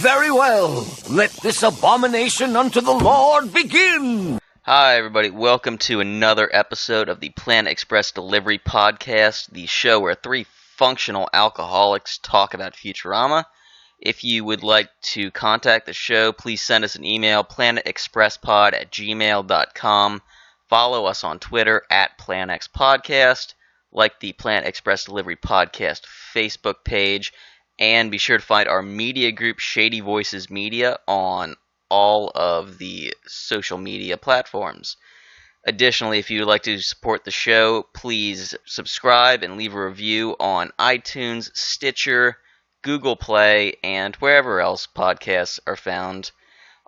Very well. Let this abomination unto the Lord begin. Hi, everybody. Welcome to another episode of the Planet Express Delivery Podcast, the show where three functional alcoholics talk about Futurama. If you would like to contact the show, please send us an email, planetexpresspod@gmail.com. Follow us on Twitter @PlanXPodcast, like the Planet Express Delivery Podcast Facebook page, and be sure to find our media group, Shady Voices Media, on all of the social media platforms. Additionally, if you would like to support the show, please subscribe and leave a review on iTunes, Stitcher, Google Play, and wherever else podcasts are found.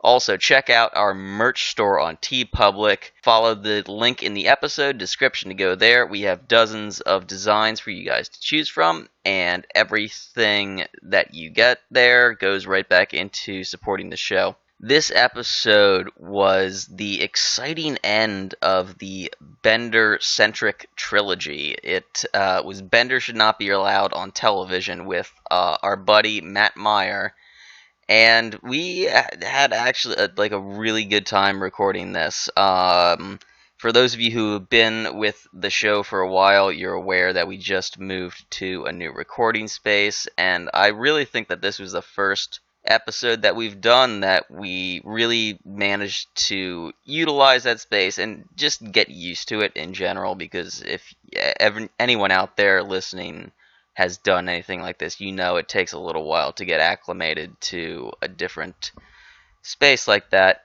Also, check out our merch store on TeePublic. Follow the link in the episode description to go there. We have dozens of designs for you guys to choose from, and everything that you get there goes right back into supporting the show. This episode was the exciting end of the Bender-centric trilogy. It was Bender Should Not Be Allowed on Television with our buddy Matt Meyer. And we had actually a really good time recording this. For those of you who have been with the show for a while, you're aware that we just moved to a new recording space, and I really think that this was the first episode that we've done that we really managed to utilize that space and just get used to it in general, because if anyone out there listening has done anything like this, you know it takes a little while to get acclimated to a different space like that.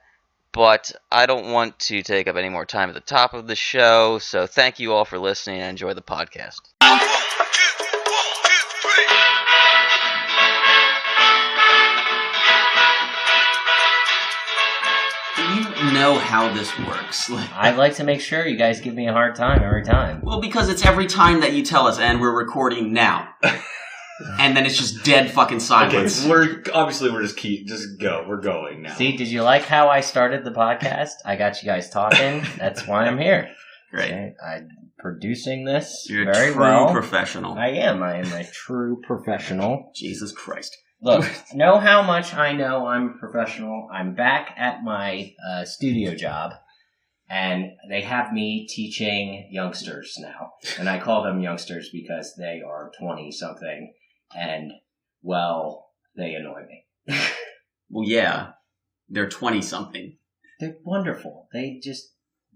But I don't want to take up any more time at the top of the show, so thank you all for listening and enjoy the podcast. Know how this works. I'd like to make sure you guys give me a hard time every time. Well, because it's every time that you tell us, and we're recording now. And then it's just dead fucking silence. Okay, we're just go. We're going now. See, did you like how I started the podcast? I got you guys talking. That's why I'm here. Great. Okay, I'm producing this You're very a true well. professional. I am a true professional. Jesus Christ. Look, know how much I know I'm professional. I'm back at my studio job, and they have me teaching youngsters now. And I call them youngsters because they are 20-something, and, well, they annoy me. Well, yeah. They're 20-something. They're wonderful. They just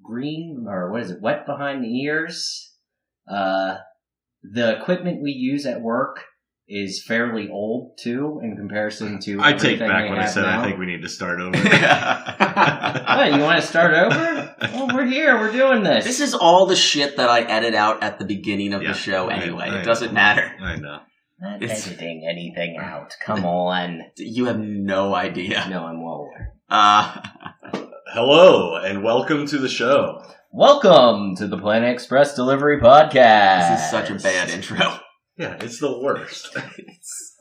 wet behind the ears. The equipment we use at work is fairly old, too, in comparison to I take everything back what I said. now. I think we need to start over. What, you want to start over? Well, we're here. We're doing this. This is all the shit that I edit out at the beginning of Yeah, the show anyway. I It doesn't matter. I know. Not editing anything out. Come on. You have no idea. No, I'm well aware. Hello, and welcome to the show. Welcome to the Planet Express Delivery Podcast. This is such a bad intro. Yeah, it's the worst.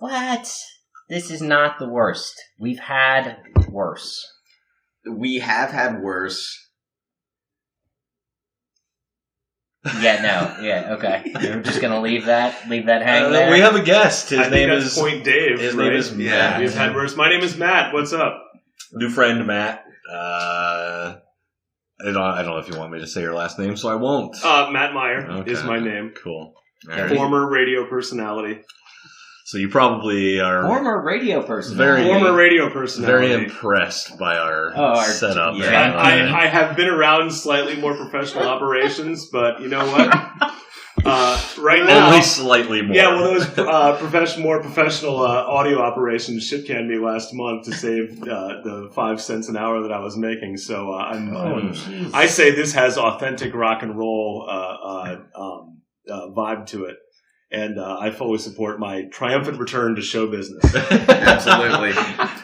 What? This is not the worst. We've had worse. We have had worse. Okay. We're just gonna leave that hang there. We have a guest. His I name think is that's Point Dave. His right? name is Matt. We've had worse. My name is Matt. What's up? New friend Matt. I don't know if you want me to say your last name, so I won't. Matt Meyer Okay. is my name. Cool. All right. Former radio personality. So you probably are Former radio person. Former radio personality. very impressed by our setup. yeah. I have been around slightly more professional operations, but you know what? Right now, Only slightly more. yeah, well, those more professional audio operations shit canned me last month to save the 5 cents an hour that I was making. So I say this has authentic rock and roll vibe to it. And I fully support my triumphant return to show business. Absolutely.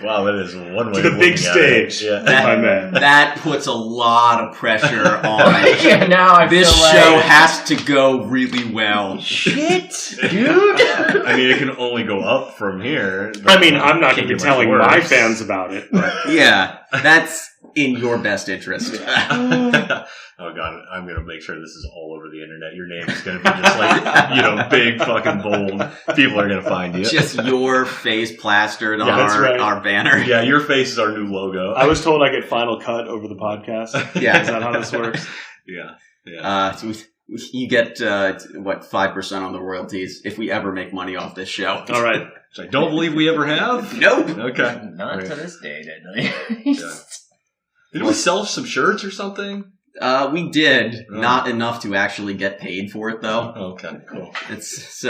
Wow, that is one way To the of big looking at it. stage. Yeah. If I may. That puts a lot of pressure on Yeah, now I this feel like show has to go really well. shit, dude. I mean, it can only go up from here. I mean, I'm not going to Can't be get much telling my worse. fans about it. But Yeah, that's in your best interest. Oh god, I'm gonna make sure this is all over the internet. Your name is gonna be just like, big fucking bold. People are gonna find you. Just your face plastered on that's right. our banner. Yeah, your face is our new logo. I was told I get final cut over the podcast. Yeah. Is that how this works? Yeah. So you get 5% on the royalties if we ever make money off this show. All right. Which I don't believe we ever have. Nope. Okay. Not to this day, did they? Yeah. Did we sell some shirts or something? We did. Not enough to actually get paid for it, though. Okay, cool. That's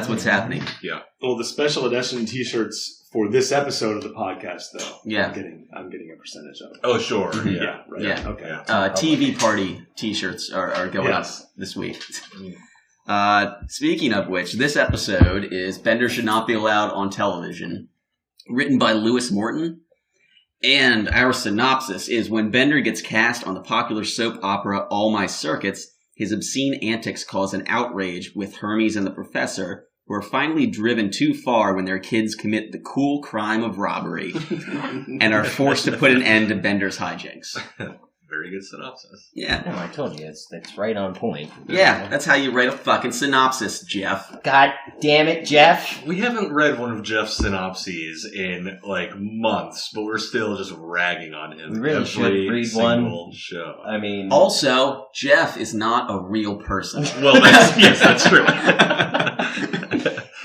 what's happening. Yeah. Well, the special edition T-shirts for this episode of the podcast, though, Yeah. I'm getting a percentage of it. Oh, sure. Yeah. Right. Yeah. Okay. TV party T-shirts are going up this week. Speaking of which, this episode is Bender Should Not Be Allowed on Television, written by Lewis Morton. And our synopsis is when Bender gets cast on the popular soap opera All My Circuits, his obscene antics cause an outrage with Hermes and the Professor, who are finally driven too far when their kids commit the cool crime of robbery and are forced to put an end to Bender's hijinks. Very good synopsis. Yeah. No, I told you, it's right on point. Yeah, that's how you write a fucking synopsis, Jeff. God damn it, Jeff. We haven't read one of Jeff's synopses in months, but we're still just ragging on him. We really should read single show. I mean... Also, Jeff is not a real person. Well, that's true.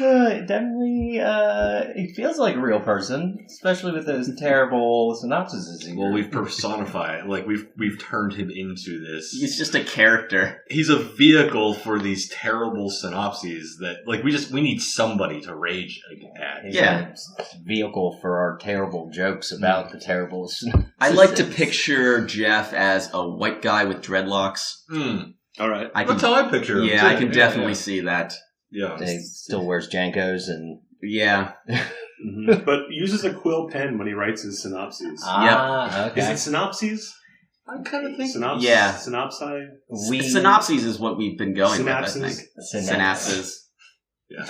It definitely, it feels like a real person, especially with those terrible synopses. Well, we've personified, we've turned him into this. He's just a character. He's a vehicle for these terrible synopses that, we need somebody to rage at. He's Yeah. a vehicle for our terrible jokes about the terrible synopses. I like to picture Jeff as a white guy with dreadlocks. All right. That's how I picture him. Yeah, too. I can definitely see that. Yeah. He still wears Jankos and... Yeah. But uses a quill pen when he writes his synopses. okay. Is it synopses? I kind of think. Synopsis? Yeah. Synopsi? Synopses is what we've been going with, I Synapses? think. Synapses. Yeah.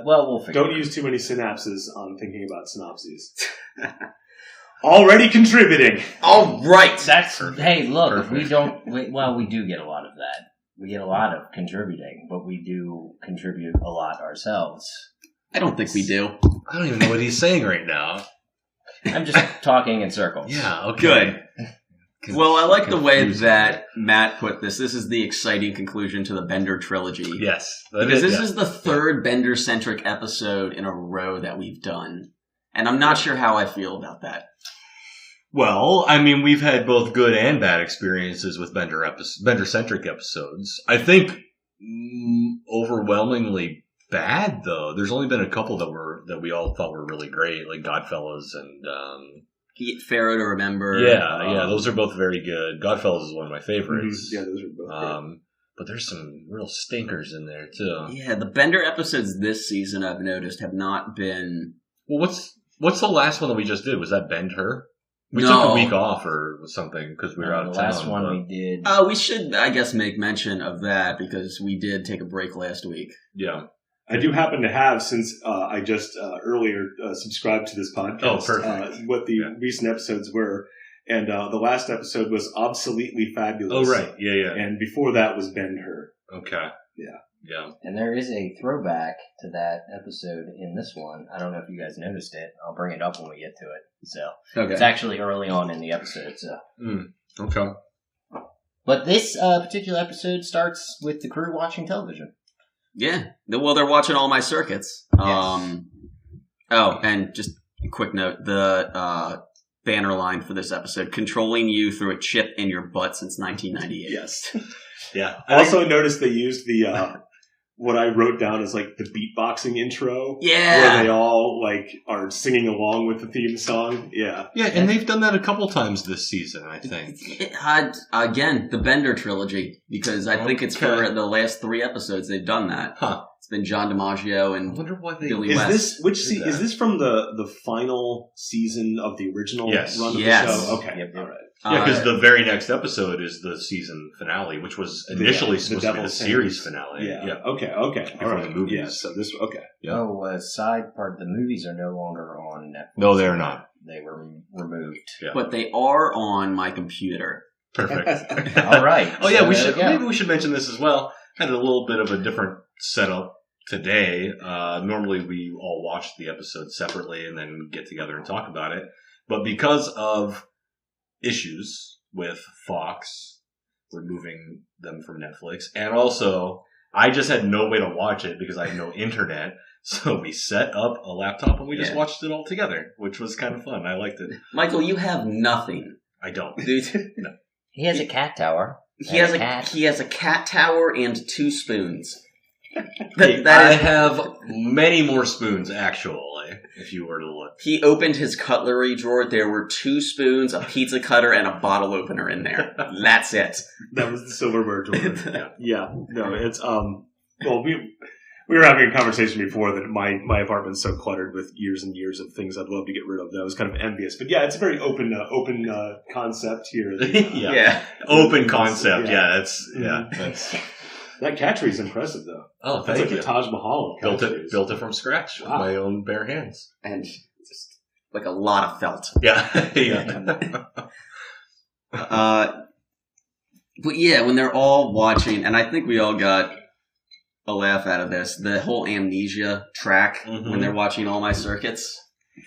Well, we'll figure Don't use too many synapses on thinking about synopses. Already contributing. All right. Hey, look, if we don't... we do get a lot of that. We get a lot of contributing, but we do contribute a lot ourselves. I don't think we do. I don't even know what he's saying right now. I'm just talking in circles. Yeah, okay. Good. Well, I like the way that Matt put this. This is the exciting conclusion to the Bender trilogy. Yes. Because this is the third Bender-centric episode in a row that we've done. And I'm not sure how I feel about that. Well, I mean, we've had both good and bad experiences with Bender-centric episodes. I think overwhelmingly bad, though. There's only been a couple that we all thought were really great, like Godfellas and Pharaoh to Remember. Yeah, those are both very good. Godfellas is one of my favorites. Yeah, those are both good. But there's some real stinkers in there too. Yeah, the Bender episodes this season, I've noticed, have not been. Well, what's the last one that we just did? Was that Bend Her? We No. took a week off or something because we were out of The town. last one we did... We should, I guess, make mention of that because we did take a break last week. Yeah. I do happen to have, since I just earlier subscribed to this podcast, perfect. what the recent episodes were. And the last episode was Obsoletely Fabulous. Oh, right. Yeah. And before that was Bend Her. Okay. Yeah. Yeah. And there is a throwback to that episode in this one. I don't know if you guys noticed it. I'll bring it up when we get to it. So it's actually early on in the episode. So, Okay. but this particular episode starts with the crew watching television. Yeah. Well, they're watching All My Circuits. Yes. And just a quick note, the banner line for this episode, controlling you through a chip in your butt since 1998. Yes. Yeah. I also noticed they used the what I wrote down as the beatboxing intro. Yeah. Where they all are singing along with the theme song. Yeah. Yeah, and they've done that a couple times this season, I think. It had, again, the Bender trilogy, because I think it's for the last 3 episodes they've done that. Huh. It's been John DiMaggio I and wonder why they... Billy Is West. this is this from the final season of the original run of the show? Okay. Yep. All right. Yeah, because the very next episode is the season finale, which was initially supposed to be the series finale. Yeah. Yeah. Okay. Before All right. the movies. Yeah. So this. Okay. Yeah. Oh, side part, the movies are no longer on Netflix. No, they're not. they were removed. Yeah. But they are on my computer. Perfect. All right. Oh yeah, So we there should we go. maybe we should mention this as well. Had a little bit of a different setup today. Normally we all watch the episode separately and then get together and talk about it. But because of issues with Fox removing them from Netflix, and also I just had no way to watch it because I had no internet. So we set up a laptop and we just watched it all together, which was kind of fun. I liked it. Michael, you have nothing. I don't. No. He has a cat tower. He has a cat tower and 2 spoons. I That is, have many more spoons, actually, if you were to look. he opened his cutlery drawer. There were 2 spoons, a pizza cutter, and a bottle opener in there. That's it. That was the silverware drawer. Yeah. No, it's well, we were having a conversation before that my apartment's so cluttered with years and years of things I'd love to get rid of that I was kind of envious. But yeah, it's a very open concept here. Yeah. Open concept. That's that cat tree is impressive though. Oh, That's thank like you. the Taj Mahal of cat trees. Built it from scratch with my own bare hands. And just like a lot of felt. Yeah. Yeah. But yeah, when they're all watching, and I think we all got a laugh out of this, the whole Amnesia track when they're watching All My Circuits.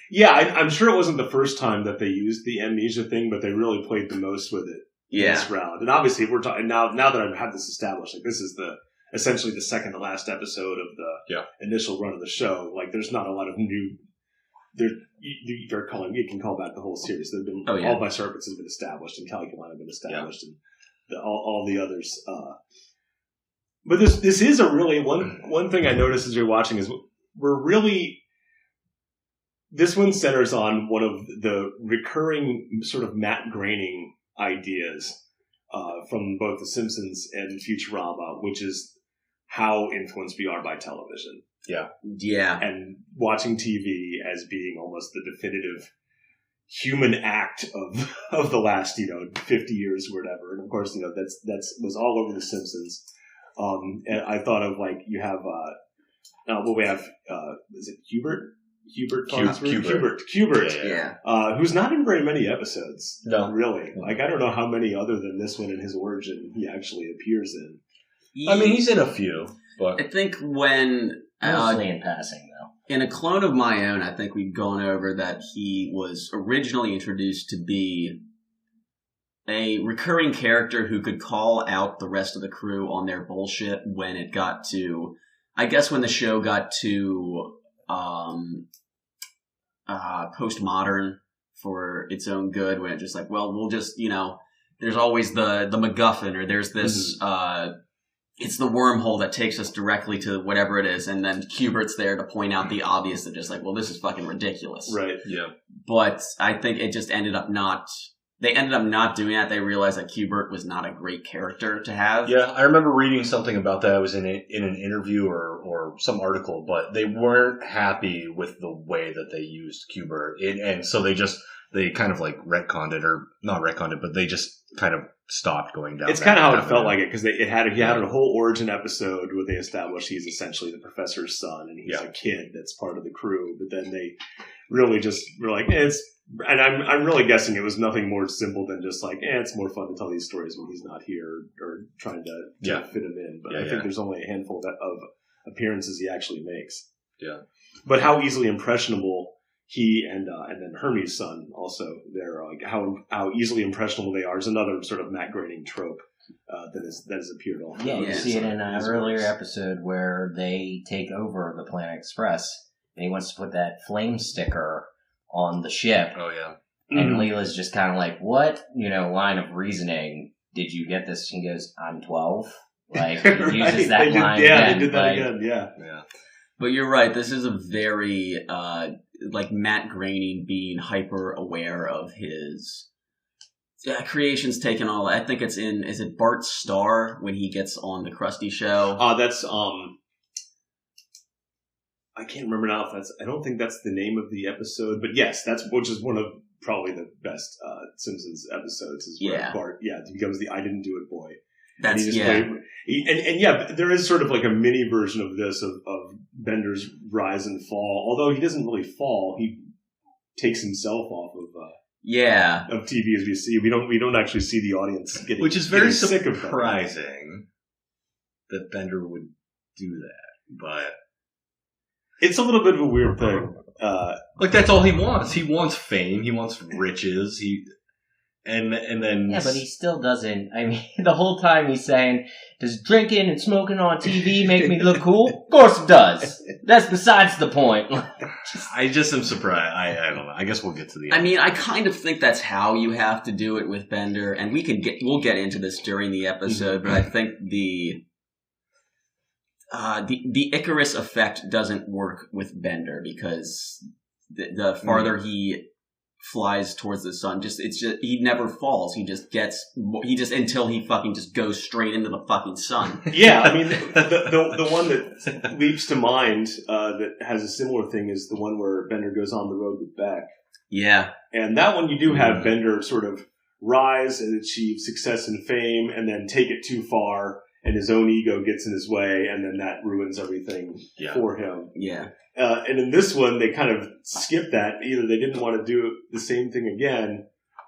Yeah, I'm sure it wasn't the first time that they used the Amnesia thing, but they really played the most with it in this round. And obviously, we're talking now that I've had this established, like this is essentially the second to last episode of the initial run of the show. Like, there's not a lot of new. You can call back the whole series. There've been All My Circuits has been established, and Caliculain have been established, and all the others. But this is a really one thing I noticed as you're watching is we're really. This one centers on one of the recurring sort of Matt Groening ideas from both The Simpsons and Futurama, which is how influenced we are by television. Yeah. And watching TV as being almost the definitive human act of the last, 50 years or whatever. And of course, that's was all over The Simpsons. And I thought of you have, we have, is it Hubert? Hubert. Yeah. Who's not in very many episodes. No. Really. I don't know how many other than this one and his origin he actually appears in. I mean, he's in a few, but I think when Mostly in passing, though. in A Clone of My Own, I think we've gone over that he was originally introduced to be a recurring character who could call out the rest of the crew on their bullshit when it got to, I guess when the show got to postmodern for its own good, when it's just like, well, we'll just, there's always the MacGuffin, or there's this, it's the wormhole that takes us directly to whatever it is, and then Hubert's there to point out the obvious, that just like, well, this is fucking ridiculous. Right. yeah. But I think it just ended up not doing that. They realized that Hubert was not a great character to have. Yeah, I remember reading something about that. It was in an interview or some article, but they weren't happy with the way that they used Hubert. And so they kind of like retconned it, or not retconned it, but they just kind of stopped going down. It's kind of how it felt like it, because he had a whole origin episode where they established he's essentially the professor's son, and he's a kid that's part of the crew. But then they really just were like, and I'm really guessing it was nothing more simple than just like, it's more fun to tell these stories when he's not here, or trying to fit him in. But I think there's only a handful of appearances he actually makes. Yeah. But how easily impressionable he and then Hermes' son also, they're like how easily impressionable they are is another sort of Matt Groening trope that has appeared all. Yeah, you see it in an earlier episode where they take over the Planet Express, and he wants to put that flame sticker on the ship. Oh yeah. And Leela's just kind of like, what, line of reasoning did you get this? He goes, I'm 12. Like, he uses that line again. They did that again, yeah. But you're right. This is a very, like Matt Groening being hyper aware of his creations taken all. I think it's is it Bart Starr when he gets on the Krusty show? That's, I can't remember now I don't think that's the name of the episode, but yes, which is one of probably the best Simpsons episodes, is where Bart, he becomes the I didn't do it boy. That's there is sort of like a mini version of this of Bender's rise and fall. Although he doesn't really fall, he takes himself off of TV as we see. We don't actually see the audience getting, which is very sick of surprising that Bender would do that, but it's a little bit of a weird thing. Like that's all he wants. He wants fame. He wants riches. And then yeah, but he still doesn't. I mean, the whole time he's saying, "Does drinking and smoking on TV make me look cool?" Of course it does. That's besides the point. I just am surprised. I don't know. I guess we'll get to the end. I mean, I kind of think that's how you have to do it with Bender, and we'll get into this during the episode, but I think the Icarus effect doesn't work with Bender because the farther he flies towards the sun, he never falls. He just until he fucking just goes straight into the fucking sun. Yeah, I mean, the one that leaps to mind that has a similar thing is the one where Bender goes on the road with Beck. Yeah. And that one you do have Bender sort of rise and achieve success and fame and then take it too far and his own ego gets in his way and then that ruins everything for him. Yeah. And in this one, they kind of skipped that. Either they didn't want to do the same thing again,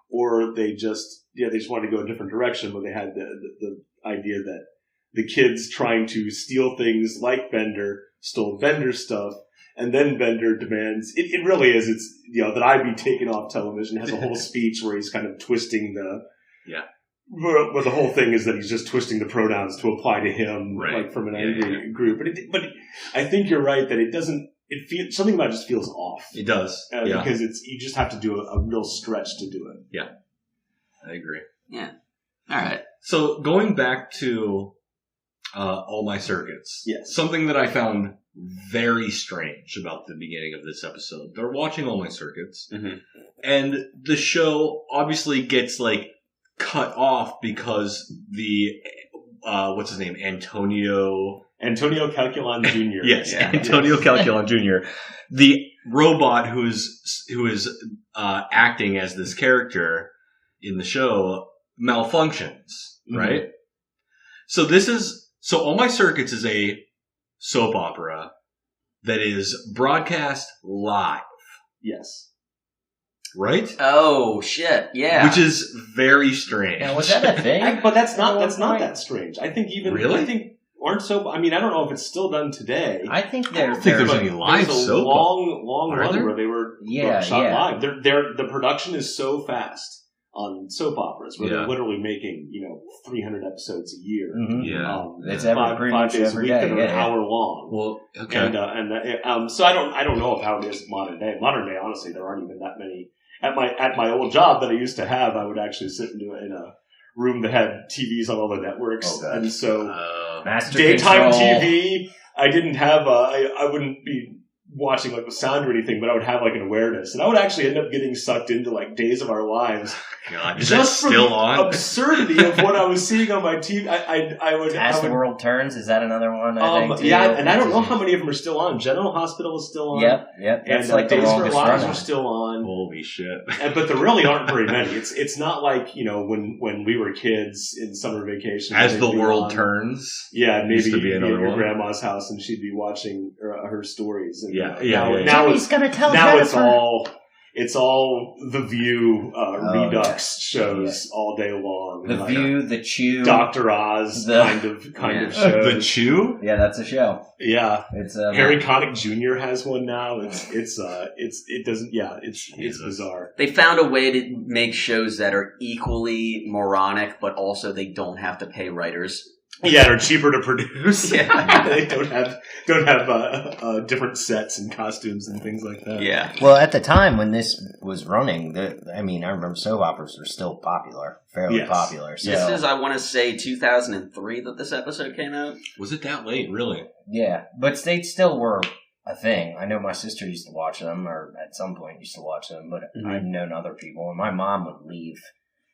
or they just wanted to go a different direction. But they had the idea that the kids trying to steal things like Bender stole Bender's stuff, and then Bender demands. It really is. It's that I be taken off television. Has a whole speech where he's kind of twisting where the whole thing is that he's just twisting the pronouns to apply to him, like from an angry group. But I think you're right that it doesn't. It feels something about it just feels off. It does, because you just have to do a real stretch to do it. Yeah, I agree. Yeah. All right. So going back to All My Circuits, something that I found very strange about the beginning of this episode. They're watching All My Circuits, and the show obviously gets cut off because the what's his name, Antonio Calculon Jr. Yes, Antonio Calculon Jr. The robot who is acting as this character in the show malfunctions, right? So All My Circuits is a soap opera that is broadcast live. Yes. Right? Oh shit! Yeah, which is very strange. Yeah, was that a thing? But that's not that strange. I think really. Aren't soap? I mean, I don't know if it's still done today. I think there's any live soap. Long run where they were shot live. The production is so fast on soap operas where they're literally making 300 episodes a year. It's pretty much 5 days a every week day. that are an hour long. Well, okay. So I don't know how it is modern day. Modern day, honestly, there aren't even that many. At my old job that I used to have, I would actually sit in a room that had TVs on all the networks, and so daytime control. TV. I didn't have. I wouldn't be watching the sound or anything, but I would have an awareness, and I would actually end up getting sucked into Days of Our Lives. God, is that still on? Absurdity of what I was seeing on my TV. I would. As the World Turns, is that another one? I think too? Yeah, and I don't know how many of them are still on. General Hospital is still on. Yep. And the Days of Our longest Lives run. are still on. Holy shit! But there really aren't very many. It's not like when we were kids in summer vacation. As the World Turns. Yeah, maybe you'd be at your one. grandma's house and she'd be watching her stories. And Now it's gonna tell now it's all The View Redux shows all day long. The View, The Chew, Dr. Oz kind of shows. The Chew? Yeah, that's a show. Yeah, it's Harry Connick Jr. has one now. It's bizarre. They found a way to make shows that are equally moronic, but also they don't have to pay writers. Yeah, they're cheaper to produce. Yeah. They don't have different sets and costumes and things like that. Yeah. Well, at the time when this was running, I remember soap operas were still fairly popular. So. This is, I want to say, 2003 that this episode came out. Was it that late, really? Yeah, but they still were a thing. I know my sister used to watch them, or at some point used to watch them, but I've known other people, and my mom would leave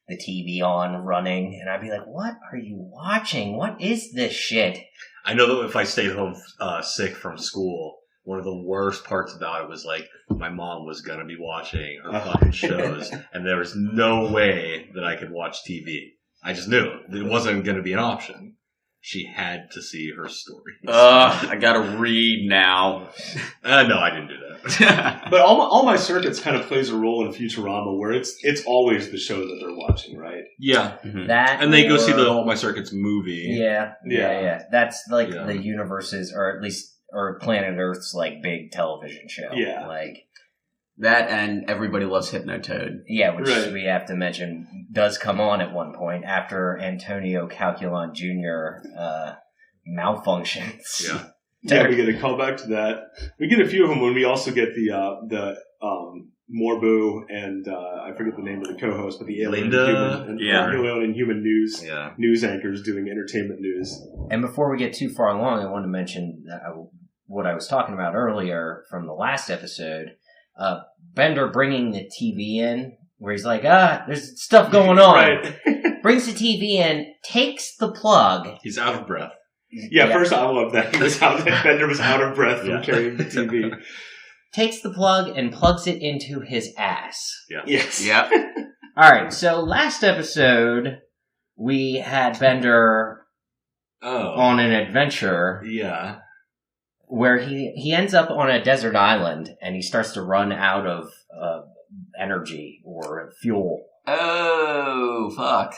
the TV on running, and I'd be like, what are you watching? What is this shit? I know that if I stayed home sick from school, one of the worst parts about it was my mom was going to be watching her fucking shows, and there was no way that I could watch TV. I just knew it wasn't going to be an option. She had to see her story. I gotta read now. No, I didn't do that. But all my circuits kind of plays a role in Futurama, where it's always the show that they're watching, right? Yeah. That And they go see the All My Circuits movie. Yeah. That's like the universe's, or at least, or Planet Earth's like big television show. Yeah. Like That and Everybody Loves Hypnotoad. yeah, which we have to mention does come on at one point after Antonio Calculon Jr. Malfunctions. Yeah. Yeah, we get a callback to that. We get a few of them when we also get the Morbu and I forget the name of the co-host, but the alien Linda? alien and human news Yeah. news anchors doing entertainment news. And before we get too far along, I want to mention what I was talking about earlier from the last episode. Bender bringing the TV in, where he's like, there's stuff going on. Right. Brings the TV in, takes the plug. He's out of breath. Yeah, first I love that Bender was out of breath from carrying the TV. Takes the plug and plugs it into his ass. Yeah. Yes. Yep. All right, so last episode we had Bender on an adventure. Yeah. Where he ends up on a desert island and he starts to run out of energy or fuel. Oh, fuck.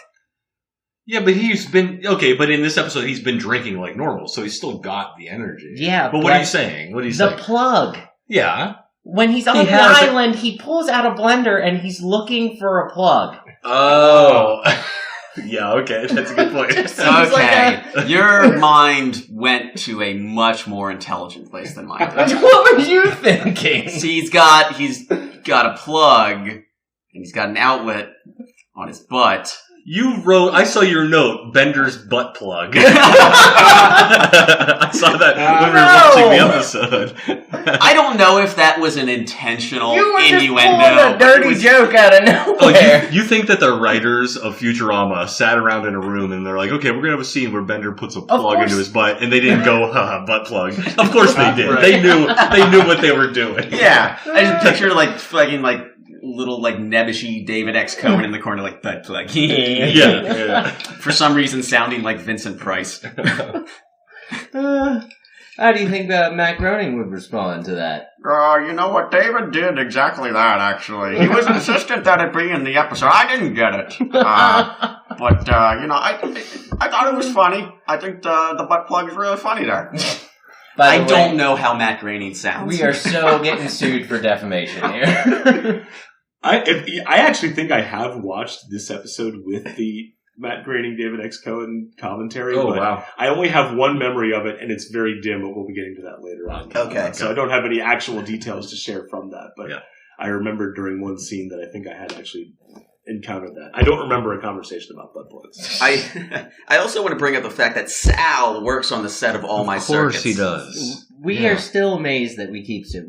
Yeah, but he's been... Okay, but in this episode, he's been drinking like normal, so he's still got the energy. Yeah, but what are you saying? What are you saying? The plug. Yeah. When he's on the island, he pulls out a blender and he's looking for a plug. Oh. Yeah, okay, that's a good point. Okay, your mind went to a much more intelligent place than mine did. What were you thinking? See, he's got a plug, and he's got an outlet on his butt. You wrote, I saw your note, Bender's butt plug. I saw that when we were watching the episode. I don't know if that was an intentional You were innuendo. just pulling a dirty joke out of nowhere. You think that the writers of Futurama sat around in a room and they're like, okay, we're going to have a scene where Bender puts a plug into his butt, and they didn't go, haha, butt plug. Of course they did. Right. They knew what they were doing. Yeah. I just picture like fucking like little like nebbishy David X. Cohen in the corner like butt plug. Yeah. For some reason sounding like Vincent Price. How do you think Matt Groening would respond to that? You know what? David did exactly that, actually. He was insistent that it be in the episode. I didn't get it. But I thought it was funny. I think the butt plug is really funny there. I don't know how Matt Groening sounds. We are so getting sued for defamation here. I actually think I have watched this episode with the Matt Groening, David X. Cohen commentary. Oh, but wow. I only have one memory of it, and it's very dim, but we'll be getting to that later on. Okay. So I don't have any actual details to share from that, but Yeah. I remember during one scene that I think I had actually encountered that. I don't remember a conversation about butt plugs. I also want to bring up the fact that Sal works on the set of All My Circuits. Of course he does. We are still amazed that we keep it.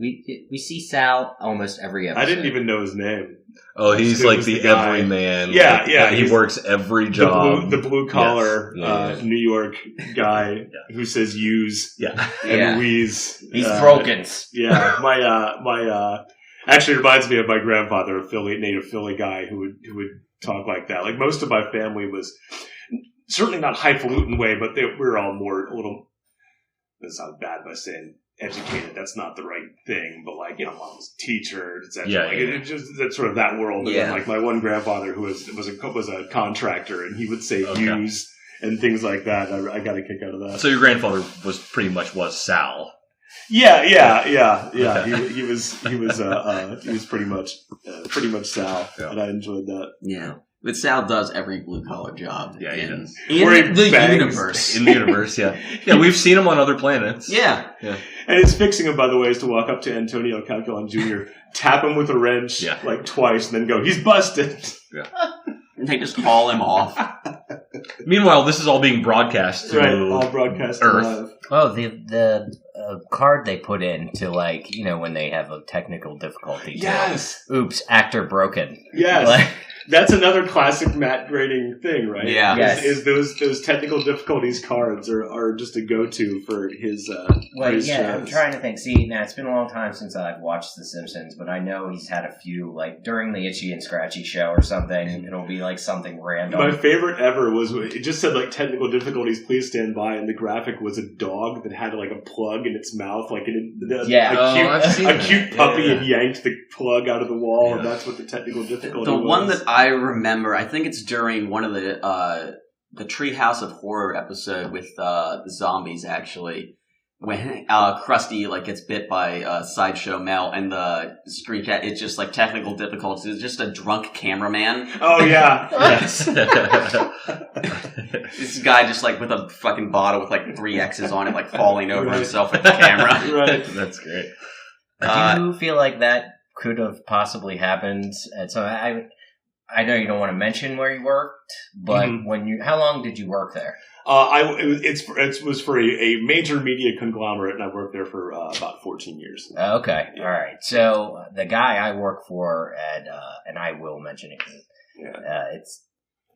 We see Sal almost every episode. I didn't even know his name. Oh, he's It like was the guy. everyman. Yeah, like, yeah, He he's works every job. The blue collar Yes. Yeah. New York guy who says use Yeah. and wheeze. He's broken. Yeah, my actually reminds me of my grandfather, a native Philly guy who would talk like that. Like most of my family was certainly not highfalutin way, but we're all more a little. That sounds bad by saying educated. That's not the right thing, but like mom was a teacher, etc. Yeah, like yeah. It just that's sort of that world. And Yeah. then, like my one grandfather who was a contractor, and he would say use and things like that. I got a kick out of that. So your grandfather was Sal. Yeah. Okay. He was pretty much Sal, and I enjoyed that. Yeah. But Sal does every blue collar job. Yeah, he does. In Where he the bangs. universe. In the universe, yeah. Yeah, we've seen him on other planets. Yeah. And it's fixing him, by the way, is to walk up to Antonio Calculon Jr., tap him with a wrench like twice, and then go, he's busted. Yeah. And they just haul him off. Meanwhile, this is all being broadcast to all broadcast Earth. live. Oh, the card they put in to when they have a technical difficulty. Yes. Oops, actor broken. Yes. That's another classic Matt grading thing, right? Yeah. Yes. Is those technical difficulties cards are just a go-to for his Well, his yeah, I'm shows. trying to think. See, now it's been a long time since I've watched The Simpsons, but I know he's had a few, like during the Itchy and Scratchy show or something. It'll be like something random. My favorite ever was it just said like technical difficulties, please stand by, and the graphic was a dog that had like a plug in its mouth, like Yeah. a cute puppy, Yeah. and yanked the plug out of the wall, Yeah. and that's what the technical difficulty The was. one that I remember, I think it's during one of the Treehouse of Horror episode with the zombies, actually, when Krusty like gets bit by Sideshow Mel, and the screen cat, it's just like technical difficulties. It's just a drunk cameraman. Oh yeah, Yes. This guy just like with a fucking bottle with like 3 X's on it, like falling over Right. himself with the camera. right. That's great. Do you feel like that could have possibly happened? So I know you don't want to mention where you worked, but how long did you work there? It was for a major media conglomerate, and I worked there for about 14 years. Okay, all right. So the guy I work for at, and I will mention it because it's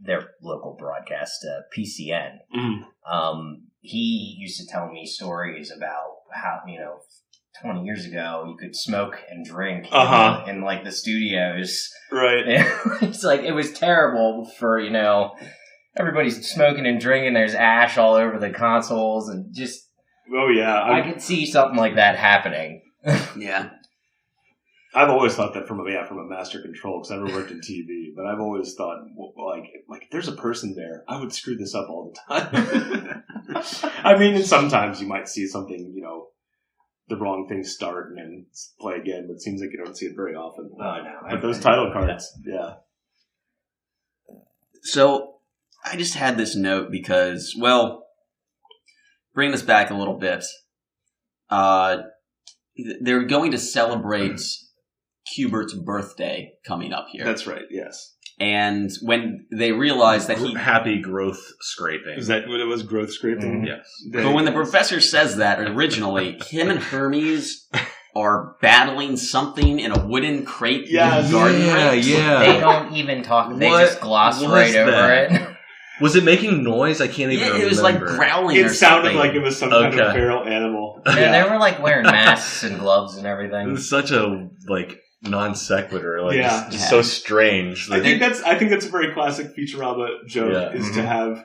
their local broadcast, PCN. He used to tell me stories about how 20 years ago you could smoke and drink in like the studios. Right. It's like it was terrible for everybody's smoking and drinking. There's ash all over the consoles, and just Oh yeah. I could see something like that happening. Yeah. I've always thought that from a master control, because I never worked in TV, but I've always thought like if there's a person there, I would screw this up all the time. I mean, and sometimes you might see something, the wrong thing start and then play again, but it seems like you don't see it very often. Oh, no. But those title cards, yeah. So I just had this note because, well, bring this back a little bit. They're going to celebrate Cubert's birthday coming up here. That's right, yes. And when they realized that Happy growth scraping. Is that what it was, growth scraping? Yes. But when the professor says that originally, him and Hermes are battling something in a wooden crate Yes. with garden Yeah, rakes. yeah. They don't even talk. They What just gloss was right over that? it. Was it making noise? I can't even Yeah, remember. it was like growling It or sounded something. like it was some kind of Okay. feral animal. And they were like wearing masks and gloves and It everything. was such a non sequitur, like Yeah. just so strange. I think that's a very classic Futurama joke, Yeah. is to have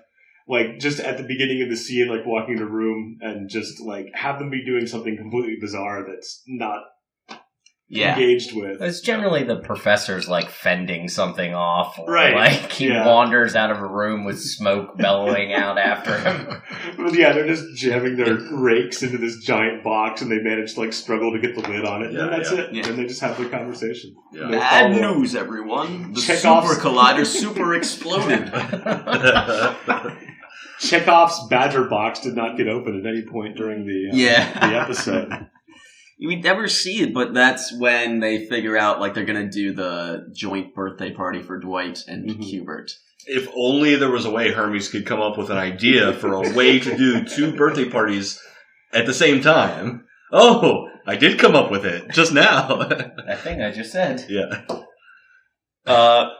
like just at the beginning of the scene, like walking in a room and just like have them be doing something completely bizarre that's not engaged with. It's generally the professor's like fending something off, or Right. like he Yeah. wanders out of a room with smoke bellowing out after him. But yeah, they're just jamming their rakes into this giant box, and they manage to like struggle to get the lid on it. Yeah, and that's yeah. it. Yeah. And they just have their conversation. Yeah. No Bad follow-up. news, everyone. The Chekhov's- super collider super exploded. Chekhov's badger box did not get open at any point during the the episode. We never see it, but that's when they figure out like they're gonna do the joint birthday party for Dwight and Hubert. If only there was a way Hermes could come up with an idea for a way to do 2 birthday parties at the same time. Oh, I did come up with it just now. That thing I just said. Yeah. But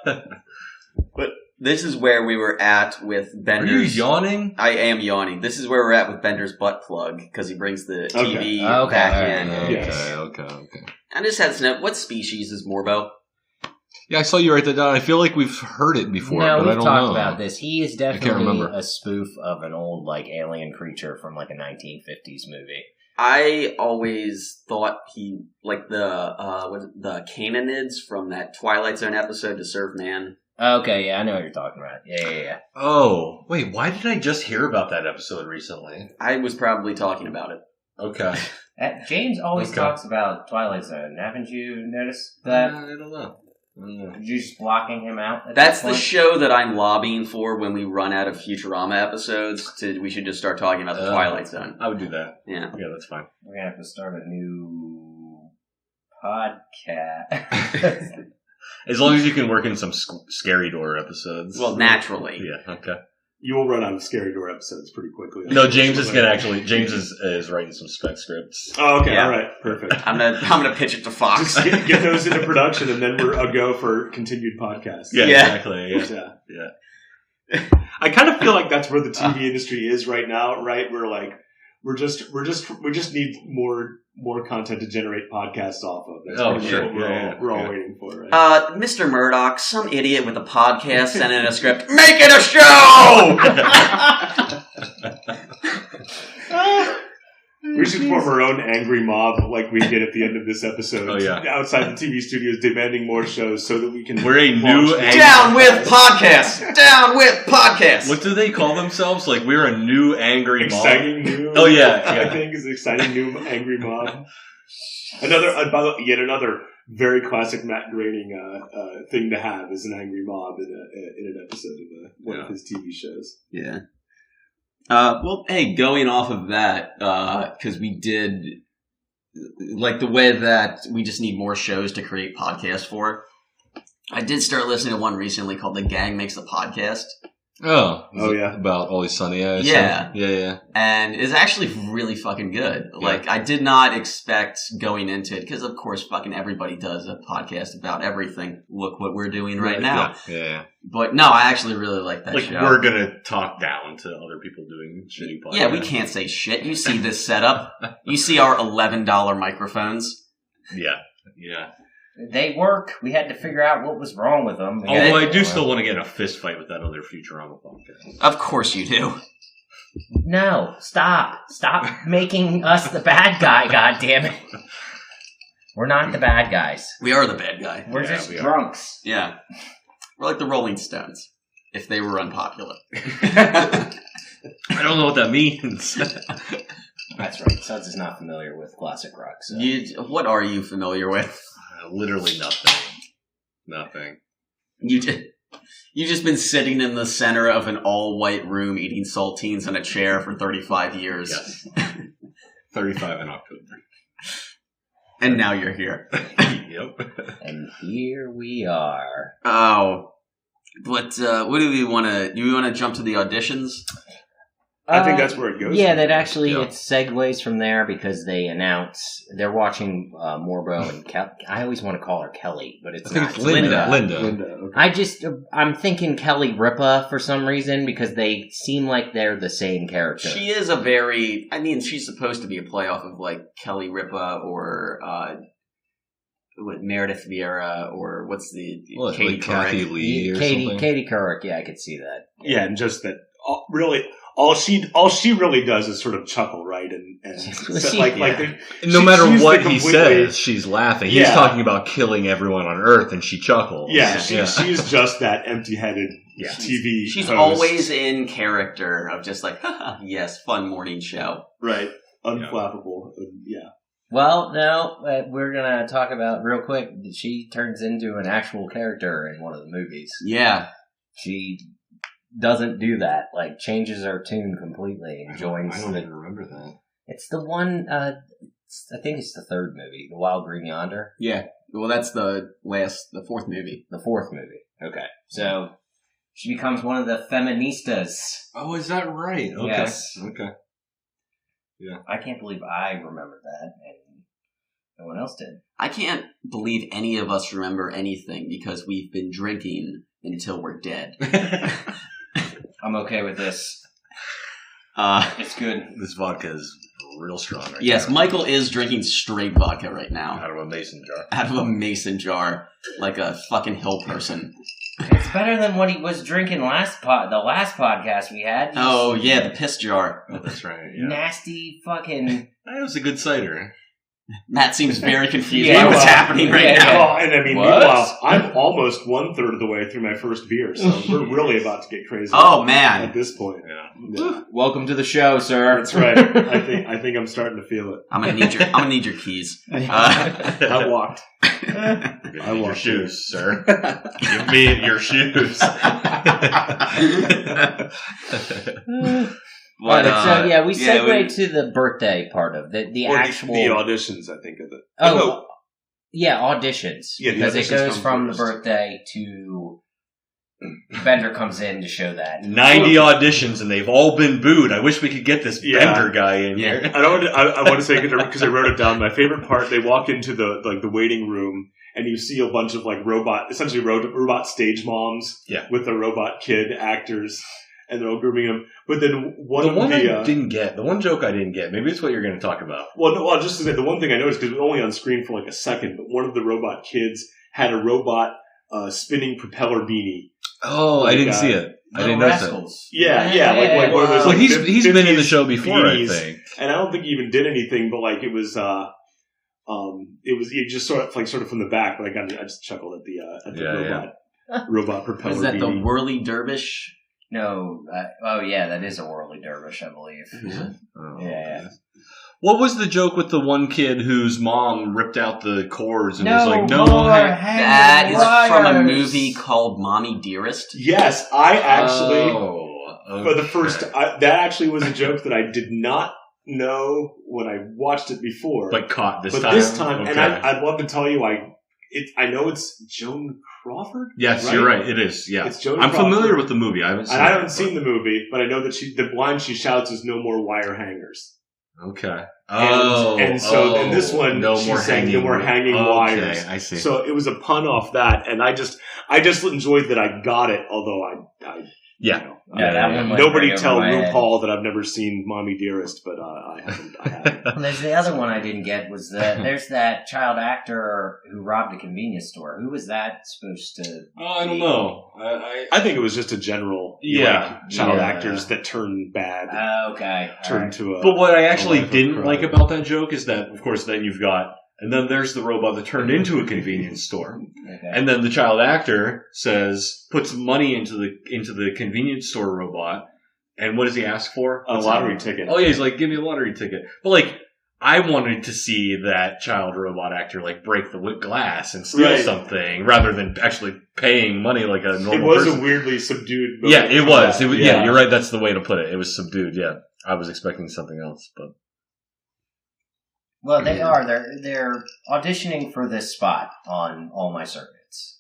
this is where we were at with Are you Bender's. yawning? I am yawning. This is where we're at with Bender's butt plug because he brings the TV Okay, back alright, in. alright. Yes. Okay. I just had to know, what species is Morbo? Yeah, I saw you write that down. I feel like we've heard it before, No, but I we've don't talked know. about this. He is can't definitely remember. a spoof of an old like alien creature from like a 1950s movie. I always thought he like the Canaanids from that Twilight Zone episode To Serve Man. Okay, yeah, I know what you're talking about. Yeah. Oh, wait, why did I just hear about that episode recently? I was probably talking about it. Okay. James always Okay. talks about Twilight Zone. Haven't you noticed that? I don't know. You're just blocking him out? At That's this the point? show that I'm lobbying for when we run out of Futurama episodes. We should just start talking about the Twilight Zone. I would do that. Yeah. Yeah, that's fine. We're gonna have to start a new podcast. As long as you can work in some scary door episodes. Well, naturally. Yeah, okay. You will run out of Scary Door episodes pretty quickly. No, James is writing some spec scripts. Oh, okay, Yeah. all right, perfect. I'm gonna pitch it to Fox. Just get those into production, and then we're a go for continued podcasts. Yeah, Yeah. exactly. Yeah. I kind of feel like that's where the TV industry is right now. Right, we're like, we just need more content to generate podcasts off of. That's Oh, pretty much sure. what we're all waiting for. Right. Mr. Murdoch, some idiot with a podcast sent in a script. Make it a show! We should form our own angry mob like we did at the end of this episode. Oh, yeah. Outside the TV studios demanding more shows so that we can... We're a new angry... Down with podcasts! Down with podcasts! What do they call themselves? Like, we're a new angry mob? Exciting new... Oh, yeah. I think is exciting new angry mob. Yet another very classic Matt Groening thing to have is an angry mob in an episode of one of his TV shows. Yeah. Well, hey, going off of that, because we did, like, the way that we just need more shows to create podcasts for, I did start listening to one recently called The Gang Makes the Podcast. Oh, yeah. About Always Sunny. Yeah. Yeah. And it's actually really fucking good. Yeah. Like, I did not expect going into it, because of course fucking everybody does a podcast about everything. Look what we're doing right now. Yeah. But no, I actually really like that Like, show. we're gonna talk down to other people doing shitty podcasts. Yeah, we can't say shit. You see this setup. You see our $11 microphones. Yeah. They work. We had to figure out what was wrong with them. Although I do still want to get in a fist fight with that other Futurama podcast. Of course you do. No, stop making us the bad guy. God damn it! We're not the bad guys. We are the bad guy. We're Yeah, just we are. drunks. Yeah. We're like the Rolling Stones, if they were unpopular. I don't know what that means. That's right. Suds is not familiar with classic rock. So. What are you familiar with? Literally nothing. You've just been sitting in the center of an all-white room eating saltines in a chair for 35 years. Yes. 35 in October. And now you're here. Yep. And here we are. Oh. But what do we want to... Do we want to jump to the auditions? I think that's where it goes. Yeah, that actually, Yeah. it segues from there because they announce they're watching Morbo and I always want to call her Kelly, but it's I think not. it's Linda. Linda, okay. I'm thinking Kelly Ripa for some reason because they seem like they're the same character. She is a very... I mean, she's supposed to be a playoff of, like, Kelly Ripa or... Meredith Vieira or what's the... Well, Katie like Kathy Couric. Lee or something. Katie Couric, yeah, I could see that. Yeah, and just that. Really, all she really does is sort of chuckle, right? And so, like No matter she's what the he completely- says, she's laughing. He's Yeah. talking about killing everyone on Earth, and she chuckles. Yeah, she's just that empty-headed Yeah. TV. She's host. always in character of just like, haha, yes, fun morning show. right, unflappable. Yeah. Well, no, we're going to talk about real quick. She turns into an actual character in one of the movies. Yeah. She doesn't do that, like changes her tune completely and joins I don't the... even remember that. It's the one, I think it's the third movie, The Wild Green Yonder. Yeah. Well, that's the fourth movie. The fourth movie. Okay. So, she becomes one of the feministas. Oh, is that right? Okay. Yes. Okay. I can't believe I remember that, and no one else did. I can't believe any of us remember anything because we've been drinking until we're dead. I'm okay with this. It's good. This vodka is real strong right Yes, now. Michael is drinking straight vodka right now. Out of a mason jar. Out of a mason jar. Like a fucking hill person. It's better than what he was drinking the last podcast we had. Oh, yeah, the piss jar. Oh, that's right. Yeah. Nasty fucking... That was a good cider. Matt seems very confused Yeah, by what's well, happening right yeah, now. Well, and I mean, What? meanwhile, I'm almost 1/3 of the way through my first beer, so we're really about to get crazy. Oh, man. At this point, Yeah. Welcome to the show, sir. that's right. I think I'm starting to feel it. I'm gonna need your keys. I walked. I I your walked shoes, sir. Give me your shoes. But, so yeah, we yeah, segue to the birthday part of the Or actual the auditions. I think of it. Oh, yeah, auditions. Yeah, the because it auditions goes come from first. the birthday to Bender comes in to show that 90 auditions and they've all been booed. I wish we could get this Bender guy in here. I want to say because I wrote it down. My favorite part: they walk into the waiting room and you see a bunch of essentially robot stage moms with the robot kid actors. And they're all grooming him. But then the one joke I didn't get, maybe it's what you're going to talk about. Well, just to say, the one thing I noticed, because it was only on screen for like a second, but one of the robot kids had a robot spinning propeller beanie. Oh, I didn't see it. I didn't notice it. Yeah, like one of those. Well, he's been in the show before, beanies, I think. And I don't think he even did anything, but like it was just sort of from the back. But I just chuckled at the robot propeller. Was that beanie. the whirly dervish? No. That is a whirly dervish, I believe. Yeah. What was the joke with the one kid whose mom ripped out the cords and was like, "No more more hanging That is from a wires." movie called Mommy Dearest. Yes, I actually for the okay. first that actually was a joke that I did not know when I watched it before, But caught this but time. this time, Okay. and I'd love to tell you, I know it's Joan Crawford. Yes, right? you're right. It is. Yeah, It's Joan I'm Crawford. familiar with the movie. I haven't seen. And I it haven't before. seen the movie, but I know that the line she shouts is "No more wire hangers." Okay. And so in this one, no she's more saying hanging. no more hanging wires. Okay, I see. So it was a pun off that, and I just enjoyed that I got it. Although Yeah, that one went nobody right over tell my head. RuPaul that I've never seen Mommy Dearest, but I haven't. And there's the other one I didn't get was there's that child actor who robbed a convenience store. Who was that supposed to? I don't know. I think it was just a general child actors that turn bad, Okay. turn to a. But what I actually life of didn't crime. like about that joke is that, of course, then you've got, and then there's the robot that turned into a convenience store, Okay. and then the child actor puts money into the convenience store robot, and what does he ask for? a lottery ticket. Oh yeah, he's like, give me a lottery ticket. But like, I wanted to see that child robot actor like break the glass and steal Right. something rather than actually paying money like a normal It was person. a weirdly subdued. Yeah, moment it for was. that. Yeah, you're right. That's the way to put it. It was subdued. Yeah, I was expecting something else, but Well, they are. They're auditioning for this spot on all my circuits.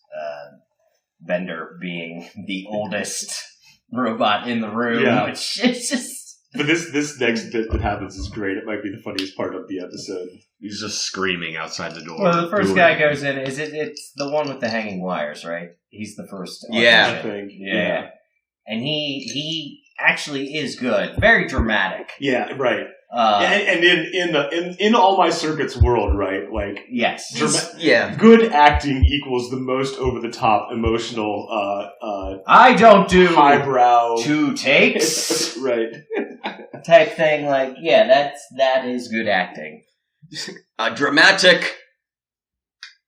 Bender being the oldest robot in the room, Yeah. which is just. But this next bit that happens is great. It might be the funniest part of the episode. he's just screaming outside the door. Well, the first Doing guy it. goes in. It's the one with the hanging wires, right? He's the first. Yeah. I audition. think. Yeah. And he actually is good. Very dramatic. Yeah. Right. And in all my circuits world, right? Like Yes. good acting equals the most over the top emotional I don't do highbrow 2 takes right. type thing. Like, yeah, that is good acting. A dramatic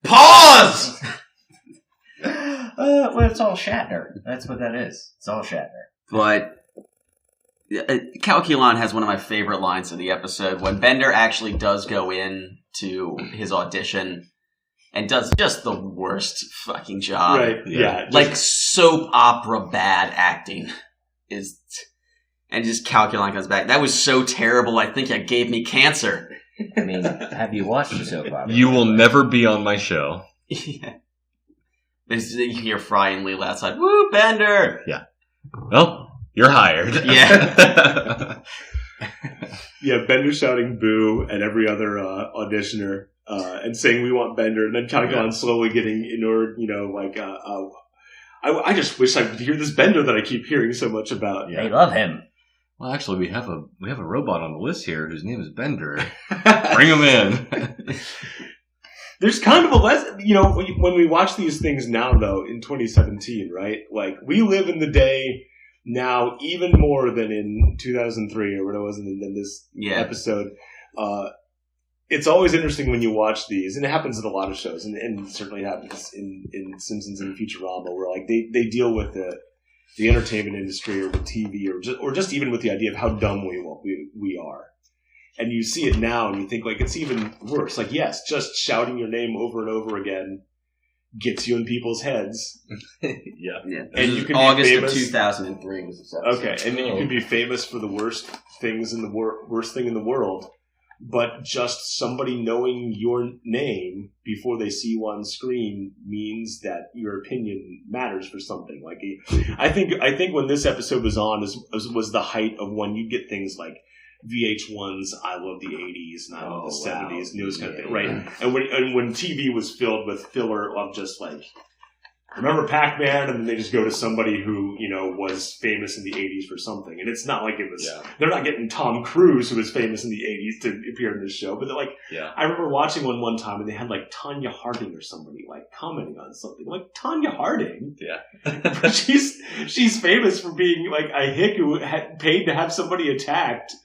pause. Well, it's all Shatner. That's what that is. It's all Shatner. But Calculon has one of my favorite lines of the episode when Bender actually does go in to his audition and does just the worst fucking job. Right. Yeah. Like soap opera bad acting is, and just Calculon comes back. That was so terrible. I think it gave me cancer. I mean, have you watched the soap opera? You will never be on my show. Yeah. You hear Fry and Leela outside. Woo, Bender! Well, you're hired. Yeah. Yeah, Bender shouting boo at every other auditioner and saying we want Bender, and then Calculon slowly getting inured, like I just wish I could hear this Bender that I keep hearing so much about. They love him. Well, actually, we have a robot on the list here whose name is Bender. Bring him in. There's kind of a lesson, when we watch these things now, though, in 2017, right? Like, we live in the day now even more than in 2003 or when it was in this episode. It's always interesting when you watch these, and it happens in a lot of shows, and certainly happens in Simpsons and Futurama, where like they deal with the entertainment industry or with TV or just even with the idea of how dumb we are. And you see it now, and you think like it's even worse. Like, yes, just shouting your name over and over again gets you in people's heads. Yeah. And you can August be of famous. 2003 was this episode. Okay, and then you can be famous for the worst thing in the world, but just somebody knowing your name before they see you on screen means that your opinion matters for something. Like, I think when this episode was on was the height of when you get things like VH1's I Love the 80s and I Love the 70s and those kind of things, right? And when TV was filled with filler of just like, remember Pac-Man? And then they just go to somebody who, was famous in the 80s for something. And it's not like it was, they're not getting Tom Cruise, who was famous in the 80s, to appear in this show. But they're like, I remember watching one time and they had like Tanya Harding or somebody like commenting on something. Like, Tanya Harding? Yeah. she's famous for being like a hick who had paid to have somebody attacked.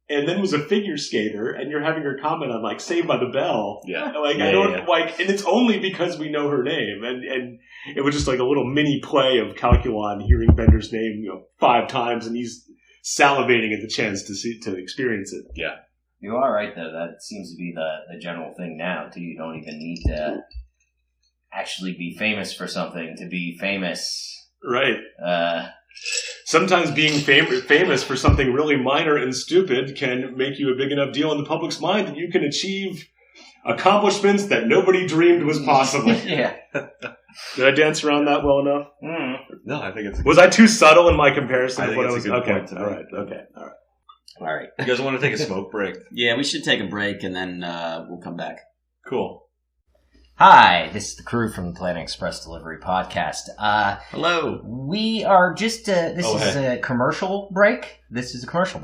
And then was a figure skater, and you're having her comment on like Saved by the Bell. And it's only because we know her name, and it was just like a little mini play of Calculon hearing Bender's name 5 times, and he's salivating at the chance to experience it. Yeah, you are right though. That seems to be the general thing now too. You don't even need to actually be famous for something to be famous, right? Sometimes being famous for something really minor and stupid can make you a big enough deal in the public's mind that you can achieve accomplishments that nobody dreamed was possible. Yeah. Did I dance around that well enough? No, I think it's... Was I too subtle in my comparison? I think it's a good point to make. All right. You guys want to take a smoke break? Yeah, we should take a break and then we'll come back. Cool. Hi, this is the crew from the Planet Express Delivery Podcast. Hello. We are just, this is a commercial break. This is a commercial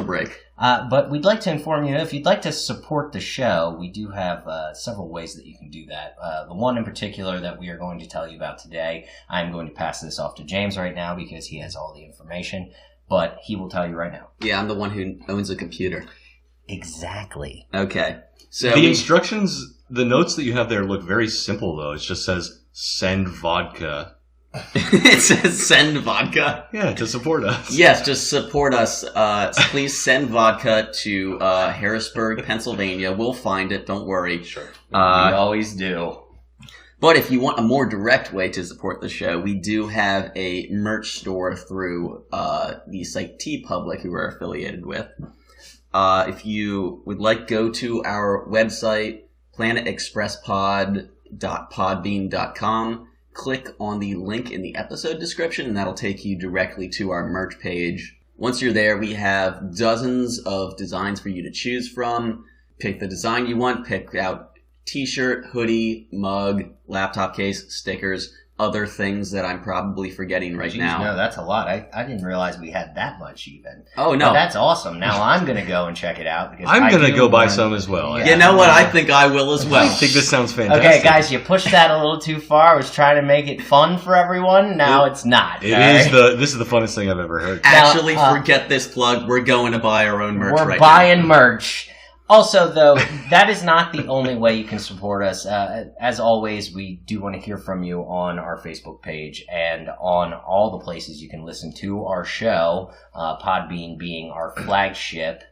break. But we'd like to inform you, if you'd like to support the show, we do have several ways that you can do that. The one in particular that we are going to tell you about today, I'm going to pass this off to James right now because he has all the information, but he will tell you right now. Yeah, I'm the one who owns a computer. Exactly. Okay. So the instructions... The notes that you have there look very simple, though. It just says, send vodka. It says, send vodka? Yeah, to support us. Yes, just support us. Please send vodka to Harrisburg, Pennsylvania. We'll find it, don't worry. Sure. We always do. But if you want a more direct way to support the show, we do have a merch store through the site TeePublic, who we're affiliated with. If you would like, go to our website, planetexpresspod.podbean.com. Click on the link in the episode description, and that'll take you directly to our merch page. Once you're there, we have dozens of designs for you to choose from. Pick the design you want. Pick out t-shirt, hoodie, mug, laptop case, stickers, other things that I'm probably forgetting right now. No, that's a lot. I didn't realize we had that much even. Oh, no. But that's awesome. Now I'm going to go and check it out. Because I'm going to go buy some as well. Yeah. You know what? I think I will as well. I think this sounds fantastic. Okay, guys, you pushed that a little too far. I was trying to make it fun for everyone. Now it's not. This is the funnest thing I've ever heard. Actually, forget this plug. We're going to buy our own merch right now. We're buying merch. Also, though, that is not the only way you can support us. As always, we do want to hear from you on our Facebook page and on all the places you can listen to our show, Podbean being our flagship.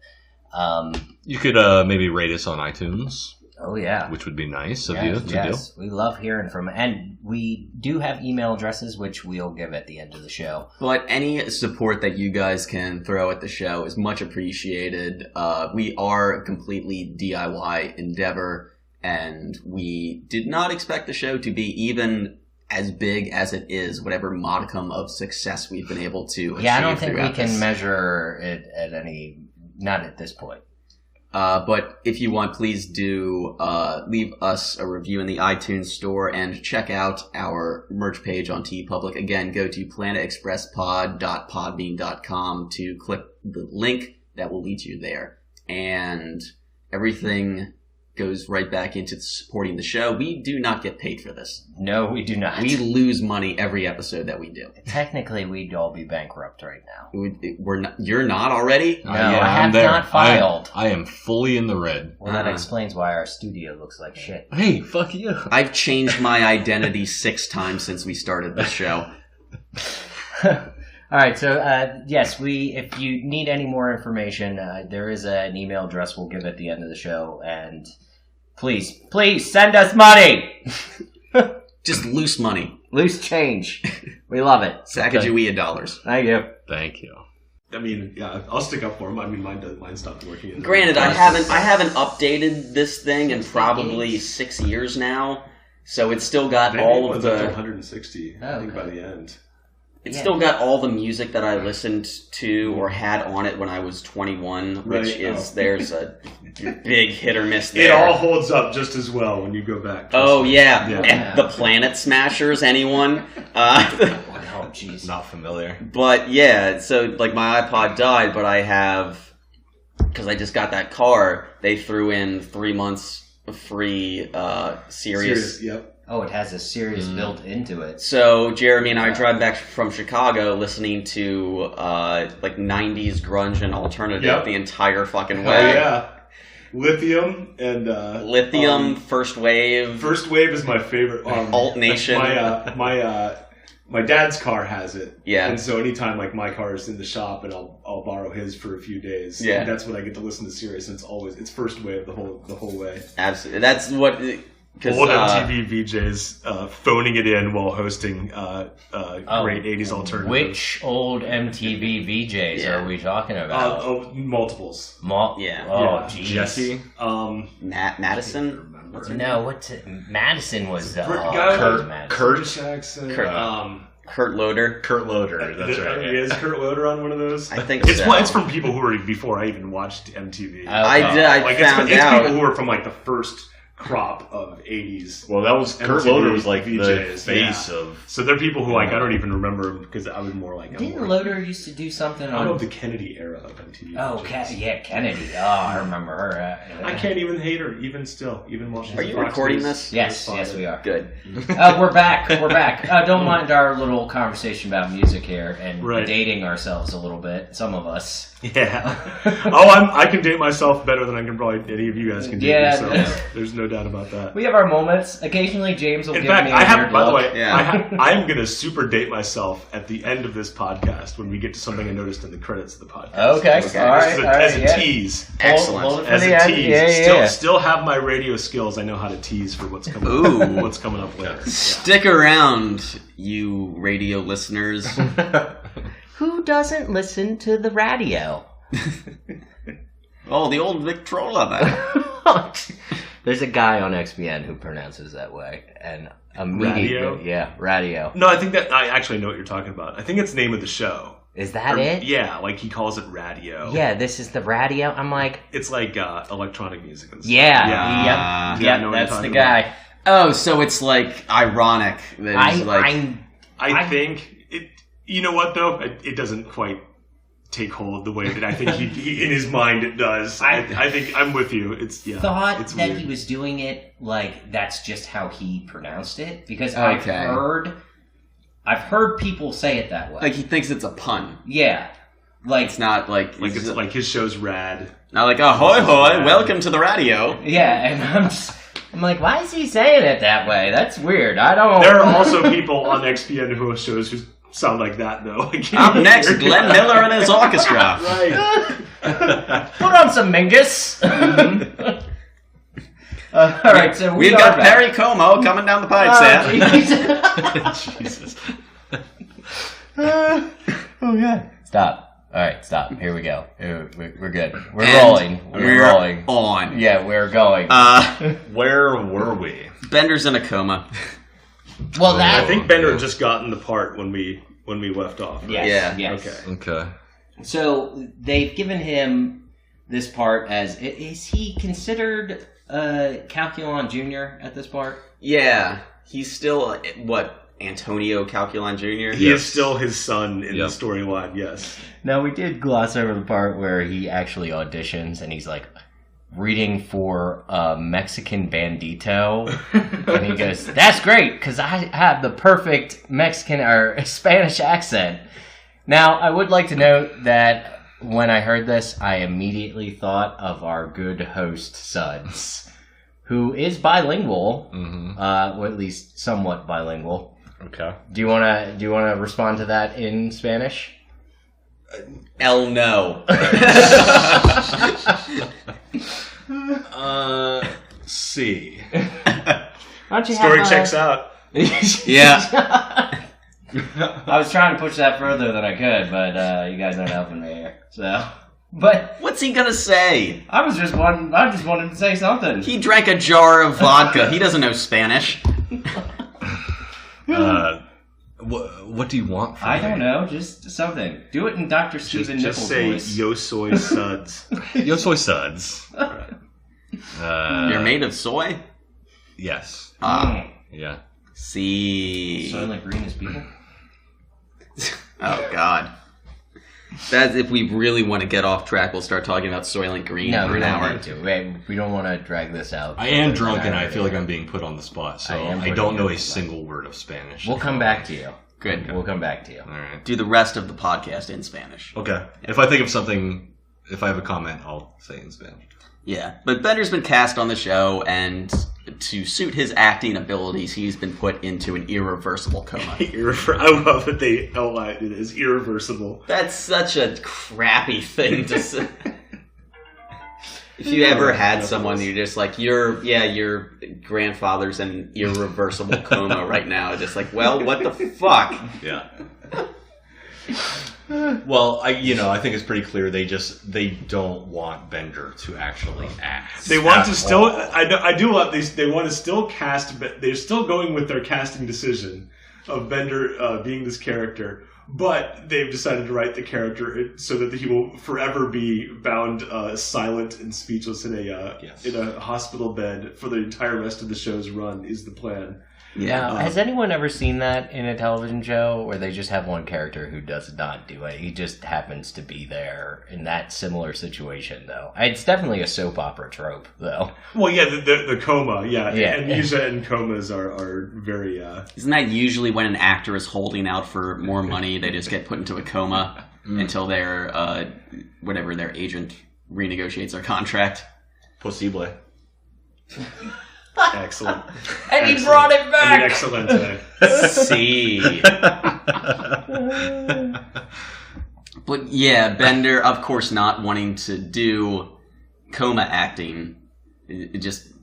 You could maybe rate us on iTunes. Oh, yeah. Which would be nice of you to do. We love hearing from it. And we do have email addresses, which we'll give at the end of the show. But any support that you guys can throw at the show is much appreciated. We are a completely DIY endeavor, and we did not expect the show to be even as big as it is, whatever modicum of success we've been able to achieve. Yeah, I don't think we can measure it at not at this point. But if you want, please do leave us a review in the iTunes store and check out our merch page on TeePublic. Again, go to planetexpresspod.podbean.com to click the link that will lead you there. And everything goes right back into supporting the show. We do not get paid for this. No, we do not. We lose money every episode that we do. Technically, we'd all be bankrupt right now. We're not. You're not already? No, I have not filed. I am fully in the red. Well, that explains why our studio looks like shit. Hey, fuck you. I've changed my identity 6 times since we started this show. All right, so yes, if you need any more information, there is an email address we'll give at the end of the show, and please send us money. Just loose money, loose change. We love it. Sacagawea dollars. Thank you. Thank you. I mean, yeah, I'll stick up for him. I mean, mine stopped working. Granted, I haven't updated this thing in probably 6 years now, so it's still got all of up the to 160. I think by the end. It's still got all the music that I listened to or had on it when I was 21, which there's a big hit or miss there. It all holds up just as well when you go back. Oh, yeah. The Planet Smashers, anyone? Oh, jeez. Not familiar. But, yeah, so, like, my iPod died, but I have, because I just got that car, they threw in 3 months of free Sirius. Yep. Oh, it has a Sirius built into it. So Jeremy and I drive back from Chicago listening to like 90s grunge and alternative the entire fucking way. Oh, yeah. Lithium and Lithium, First Wave. First Wave is my favorite. Alt Nation. My dad's car has it. Yeah. And so anytime like my car is in the shop and I'll borrow his for a few days. Yeah. And that's when I get to listen to Sirius, and it's First Wave the whole way. Absolutely. That's what. Old MTV VJs phoning it in while hosting great 80s alternative. Which old MTV VJs are we talking about? Multiples. Oh, jeez. Jesse. Madison? No, Madison was Kurt Jackson. Kurt Loder. Kurt Loder, that's right. Is Kurt Loder on one of those? I think it's from people who were before I even watched MTV. I found it's out. people who were from like the first crop of 80s. Well, that was Kurt Loder was like the face of. So they're people who like I don't even remember because I was more like. Didn't Loder used to do something I on know the Kennedy era of MTV. Oh, Kennedy. Oh, I remember her. I can't even hate her, even while she's. Are you recording this? Yes, we are. Good. We're back. Don't mind our little conversation about music here and dating ourselves a little bit. Some of us. Yeah. I can date myself better than I can probably any of you guys can date yourselves. There's no doubt about that. We have our moments. Occasionally, James will give me a weird by the look. way, I am going to super date myself at the end of this podcast when we get to something I noticed in the credits of the podcast. Okay. All right. As a tease. Excellent. Hold it for As the a end. tease. Still have my radio skills. I know how to tease for what's coming what's coming up later. Stick around, you radio listeners. Who doesn't listen to the radio? Oh, the old Victrola man. There's a guy on XBN who pronounces that way, and immediately, radio. No, I think that I actually know what you're talking about. I think it's the name of the show. Is that it? Yeah, like he calls it radio. Yeah, this is the radio. I'm like, it's like electronic music and stuff. Yeah. Yep, that's the guy. Oh, so it's like ironic that he's I think it. You know what though? It doesn't quite take hold the way that I think he in his mind it does. I think I'm with you. It's thought it's that weird. he was doing it like that's just how he pronounced it because Okay. I've heard people say it that way. like he thinks it's a pun. Yeah, like It's not like It's like his show's rad. not like ahoy hoy, welcome to the radio. yeah, and I'm like, why is he saying it that way? That's weird. I don't. There are also people on XPN who host shows who sound like that though. Up next, Glenn Miller and his orchestra. Right. Put on some Mingus. All right, so we've got Perry Como coming down the pipes there. Jesus. Oh god! Stop. All right, stop. Here we go. We're good. We're rolling. We're rolling. On. Yeah, we're going. Where were we? Bender's in a coma. Well, I think Bender had just gotten the part when we left off. Right? Yes, Yeah. yes. Okay. So they've given him this part as is he considered Calculon Jr. at this part? Yeah, he's still Antonio Calculon Jr. He is still his son in the storyline. Yes. No, we did gloss over the part where he actually auditions and he's like reading for a Mexican bandito, and he goes, "That's great because I have the perfect Mexican or Spanish accent." Now, I would like to note that when I heard this, I immediately thought of our good host Suds, who is bilingual, or at least somewhat bilingual. Okay. Do you wanna respond to that in Spanish? El no. See. Why don't you Story have checks out. Yeah. I was trying to push that further than I could, but you guys aren't helping me here. So, but What's he gonna say? I just wanted to say something. He drank a jar of vodka. He doesn't know Spanish. What do you want from I me? don't know, just something. Do it in Dr. Stephen Just Nichols' say voice. yo soy suds. Yo soy suds. You're made of soy? Yes. Yeah. See. Soy like green as people? Oh, God. That's if we really want to get off track, we'll start talking about Soylent Green No, for we an don't hour. need to. We don't want to drag this out. I am drunk and I feel like I'm being put on the spot, so I am I putting don't you know on a the spot. single word of Spanish. We'll come back to you. Good. We'll come back to you. All right. Do the rest of the podcast in Spanish. Okay. If I think of something, if I have a comment, I'll say it in Spanish. Yeah. But Bender's been cast on the show, and to suit his acting abilities, he's been put into an irreversible coma. I love that they outlined it as irreversible. That's such a crappy thing to say. If you ever had someone you're just like, your grandfather's in irreversible coma right now, just like, well, what the fuck? Yeah. Well, I think it's pretty clear they don't want Bender to actually act. They want at to still. all. I do love these. They want to still cast. They're still going with their casting decision of Bender being this character, but they've decided to write the character so that he will forever be bound silent and speechless in a hospital bed for the entire rest of the show's run. Is the plan? Now, has anyone ever seen that in a television show where they just have one character who does not do it? He just happens to be there in that similar situation, though. It's definitely a soap opera trope, though. Well, yeah, the coma, Yeah. Amnesia and comas are very. Isn't that usually when an actor is holding out for more money, they just get put into a coma until their whatever their agent renegotiates their contract? Possible. Excellent. And he brought it back! Excellent. See. But yeah, Bender, of course, not wanting to do coma acting, he just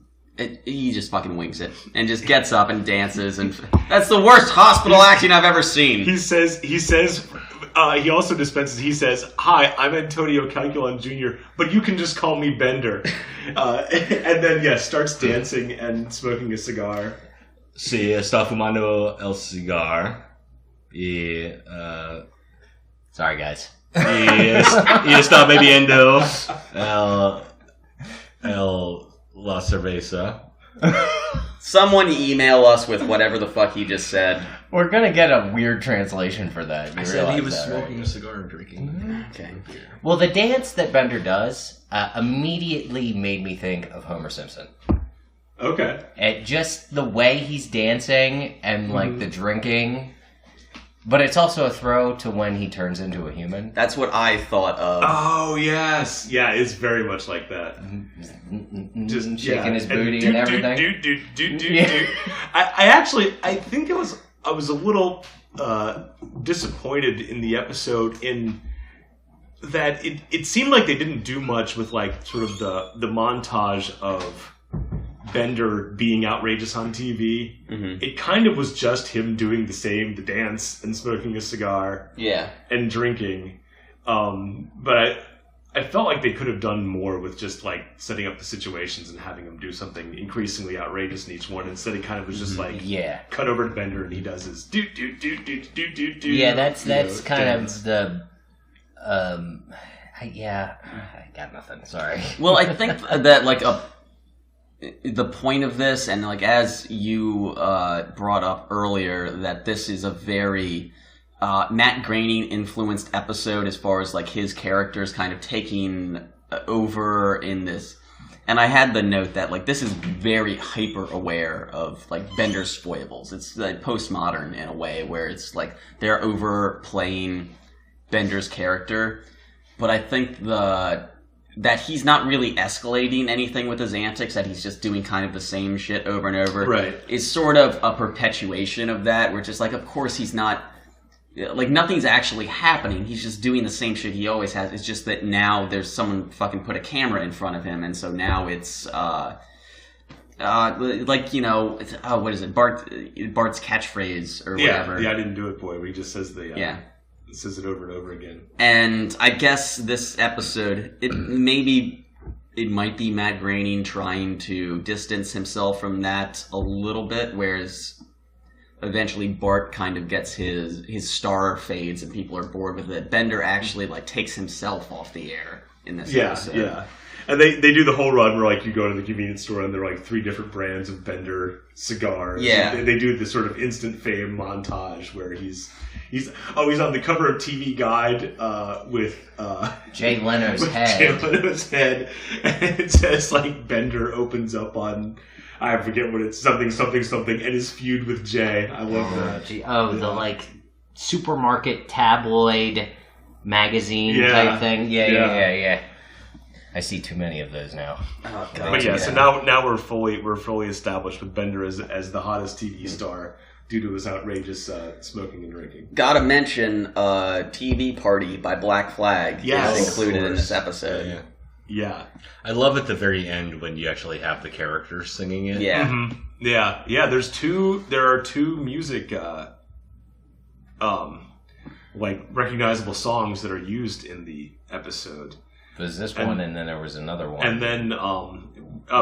fucking wings it and just gets up and dances, and that's the worst hospital acting I've ever seen. He says, he also dispenses, he says, "Hi, I'm Antonio Calculon Jr., but you can just call me Bender." And then, starts dancing and smoking a cigar. Sí, está fumando el cigar. Y, Sorry, guys. y está bebiendo la cerveza. Someone email us with whatever the fuck he just said. We're gonna get a weird translation for that. You I said he realize was that, smoking right? a cigar and drinking. Okay. Well, the dance that Bender does immediately made me think of Homer Simpson. Okay. Just the way he's dancing and like the drinking, but it's also a throw to when he turns into a human. That's what I thought of. Oh, yes. Yeah, it's very much like that. Just shaking his booty and everything. Do. I think I was a little disappointed in the episode in that it seemed like they didn't do much with like sort of the montage of Bender being outrageous on TV. Mm-hmm. It kind of was just him doing the dance and smoking a cigar and drinking. But I felt like they could have done more with just like setting up the situations and having him do something increasingly outrageous in each one. Instead, it kind of was just like cut over to Bender and he does his do. Yeah, that's kind dance. of the. I got nothing. Sorry. Well, I think that like the point of this, and like as you brought up earlier, that this is a very Matt Groening influenced episode as far as like his characters kind of taking over in this. And I had the note that like this is very hyper aware of like Bender's foibles. It's like postmodern in a way where it's like they're overplaying Bender's character, but I think that he's not really escalating anything with his antics, that he's just doing kind of the same shit over and over. Right. Is sort of a perpetuation of that, where it's just like, of course he's not, like nothing's actually happening, he's just doing the same shit he always has. It's just that now there's someone fucking put a camera in front of him, and so now it's, Like, you know, what is it? Bart's catchphrase or whatever. Yeah, I didn't do it, boy. He just says yeah. It says it over and over again. And I guess this episode, it might be Matt Groening trying to distance himself from that a little bit, whereas eventually Bart kind of gets his star fades and people are bored with it. Bender actually like takes himself off the air in this episode. Yeah. And they do the whole run where like you go to the convenience store and there are like 3 different brands of Bender cigars. Yeah. They do this sort of instant fame montage where he's on the cover of TV Guide with Jay Leno's head. Jay Leno's head, and it says like Bender opens up on, I forget what it's, something, and his feud with Jay. I love that. The like supermarket tabloid magazine type thing. Yeah. I see too many of those now. Oh, God. But yeah, so now we're fully established with Bender as the hottest TV star due to his outrageous smoking and drinking. Gotta mention TV Party by Black Flag is included in this episode. Yeah. I love at the very end when you actually have the characters singing it. Yeah. Mm-hmm. Yeah. There are 2 music like recognizable songs that are used in the episode. There's this one, and then there was another one. And then,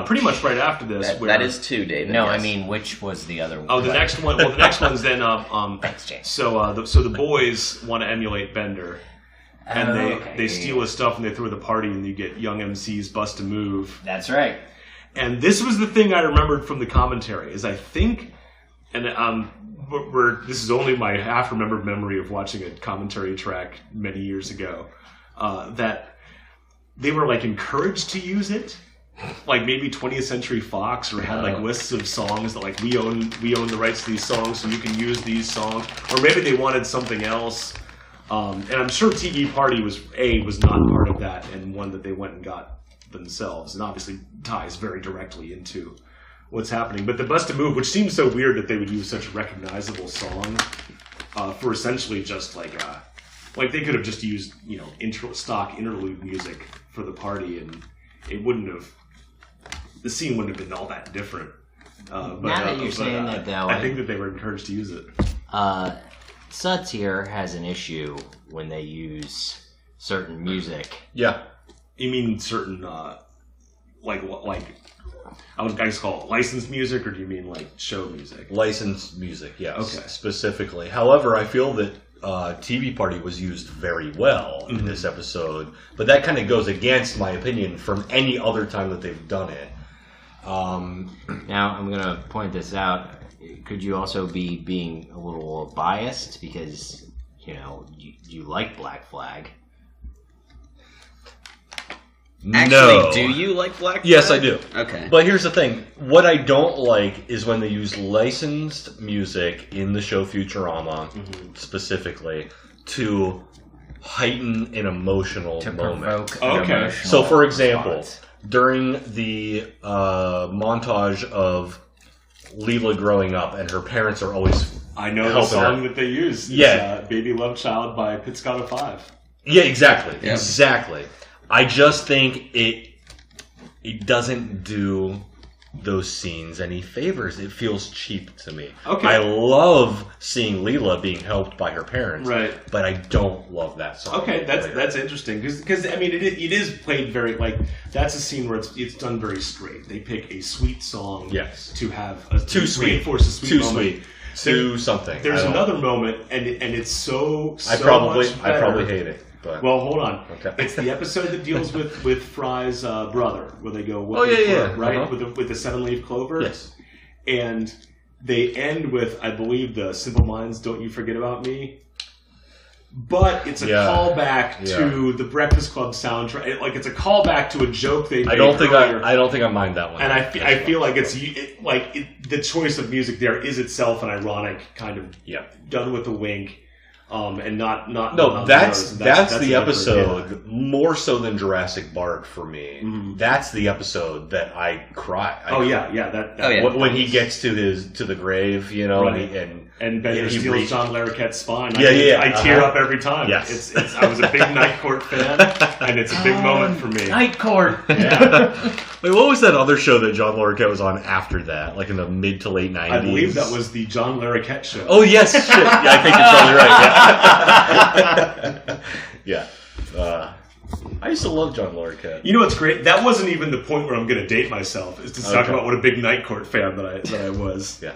pretty much right after this... That is 2, David. No, yes. I mean, which was the other one? Oh, the next one... Well, the next one's then... Thanks, James. So the boys want to emulate Bender. And they steal his stuff and they throw the party and you get Young MC's Bust a Move. That's right. And this was the thing I remembered from the commentary, is I think... And this is only my half-remembered memory of watching a commentary track many years ago, that... They were like encouraged to use it, like maybe 20th Century Fox, or had like lists of songs that like we own the rights to these songs, so you can use these songs. Or maybe they wanted something else. And I'm sure TV Party was not part of that, and one that they went and got themselves, and obviously ties very directly into what's happening. But the Bust a Move, which seems so weird that they would use such a recognizable song for essentially just like they could have just used, you know, stock interlude music for the party, and it wouldn't have, the scene wouldn't have been all that different. Now that you're saying that, though, I think that they were encouraged to use it. Suts here has an issue when they use certain music. Yeah. You mean certain, like I was going to call it licensed music, or do you mean like show music? Licensed music, yes. Okay. Specifically. However, I feel that TV Party was used very well in this episode, but that kind of goes against my opinion from any other time that they've done it. Now, I'm going to point this out. Could you also be being a little biased because, you know, you like Black Flag? Actually, do you like Black Flag? Yes, I do. Okay. But here's the thing. What I don't like is when they use licensed music in the show Futurama, specifically, to heighten an emotional moment. Provoke an emotional So, for example, response. during the montage of Leela growing up, and her parents are always I know the helping song her. that they use. Yeah. It's, Baby Love Child by Pizzicato 5. Yeah, exactly. Yeah. Exactly. I just think it doesn't do those scenes any favors. It feels cheap to me. Okay. I love seeing Leela being helped by her parents. Right. But I don't love that song. Okay, that's interesting because I mean it is played very like that's a scene where it's done very straight. They pick a sweet song to have Too sweet. reinforce a sweet Too moment. sweet. To something. There's I don't another moment and it's so I probably much better. hate it. But Well, hold on. Okay. It's the episode that deals with Fry's brother, where they go, Oh, yeah. right? Uh-huh. With the 7-leaf clover. yes. And they end with, I believe, the Simple Minds, Don't You Forget About Me. But it's a callback to the Breakfast Club soundtrack. Like, it's a callback to a joke they made I don't think earlier. I don't think I mind that one. And I feel like the choice of music there is itself an ironic kind of done with a wink. and not No, that's the another- episode more so than Jurassic Bark for me. Mhm. That's the episode that I cry. When he gets to the grave, you know, Right. and Bender he steals reads- John Larroquette's spine. Yeah, I tear up every time. Yes. I was a big Night Court fan, and it's a big moment for me. Night Court. Yeah. Wait, what was that other show that John Larroquette was on after that? Like in the mid to late 90s? I believe that was the John Larroquette show. Oh, yes. Shit. Yeah, I think you're totally right. Yeah. I used to love John Larroquette. You know what's great? That wasn't even the point where I'm going to date myself. Is to talk Okay. about what a big Night Court fan that I was. Yeah.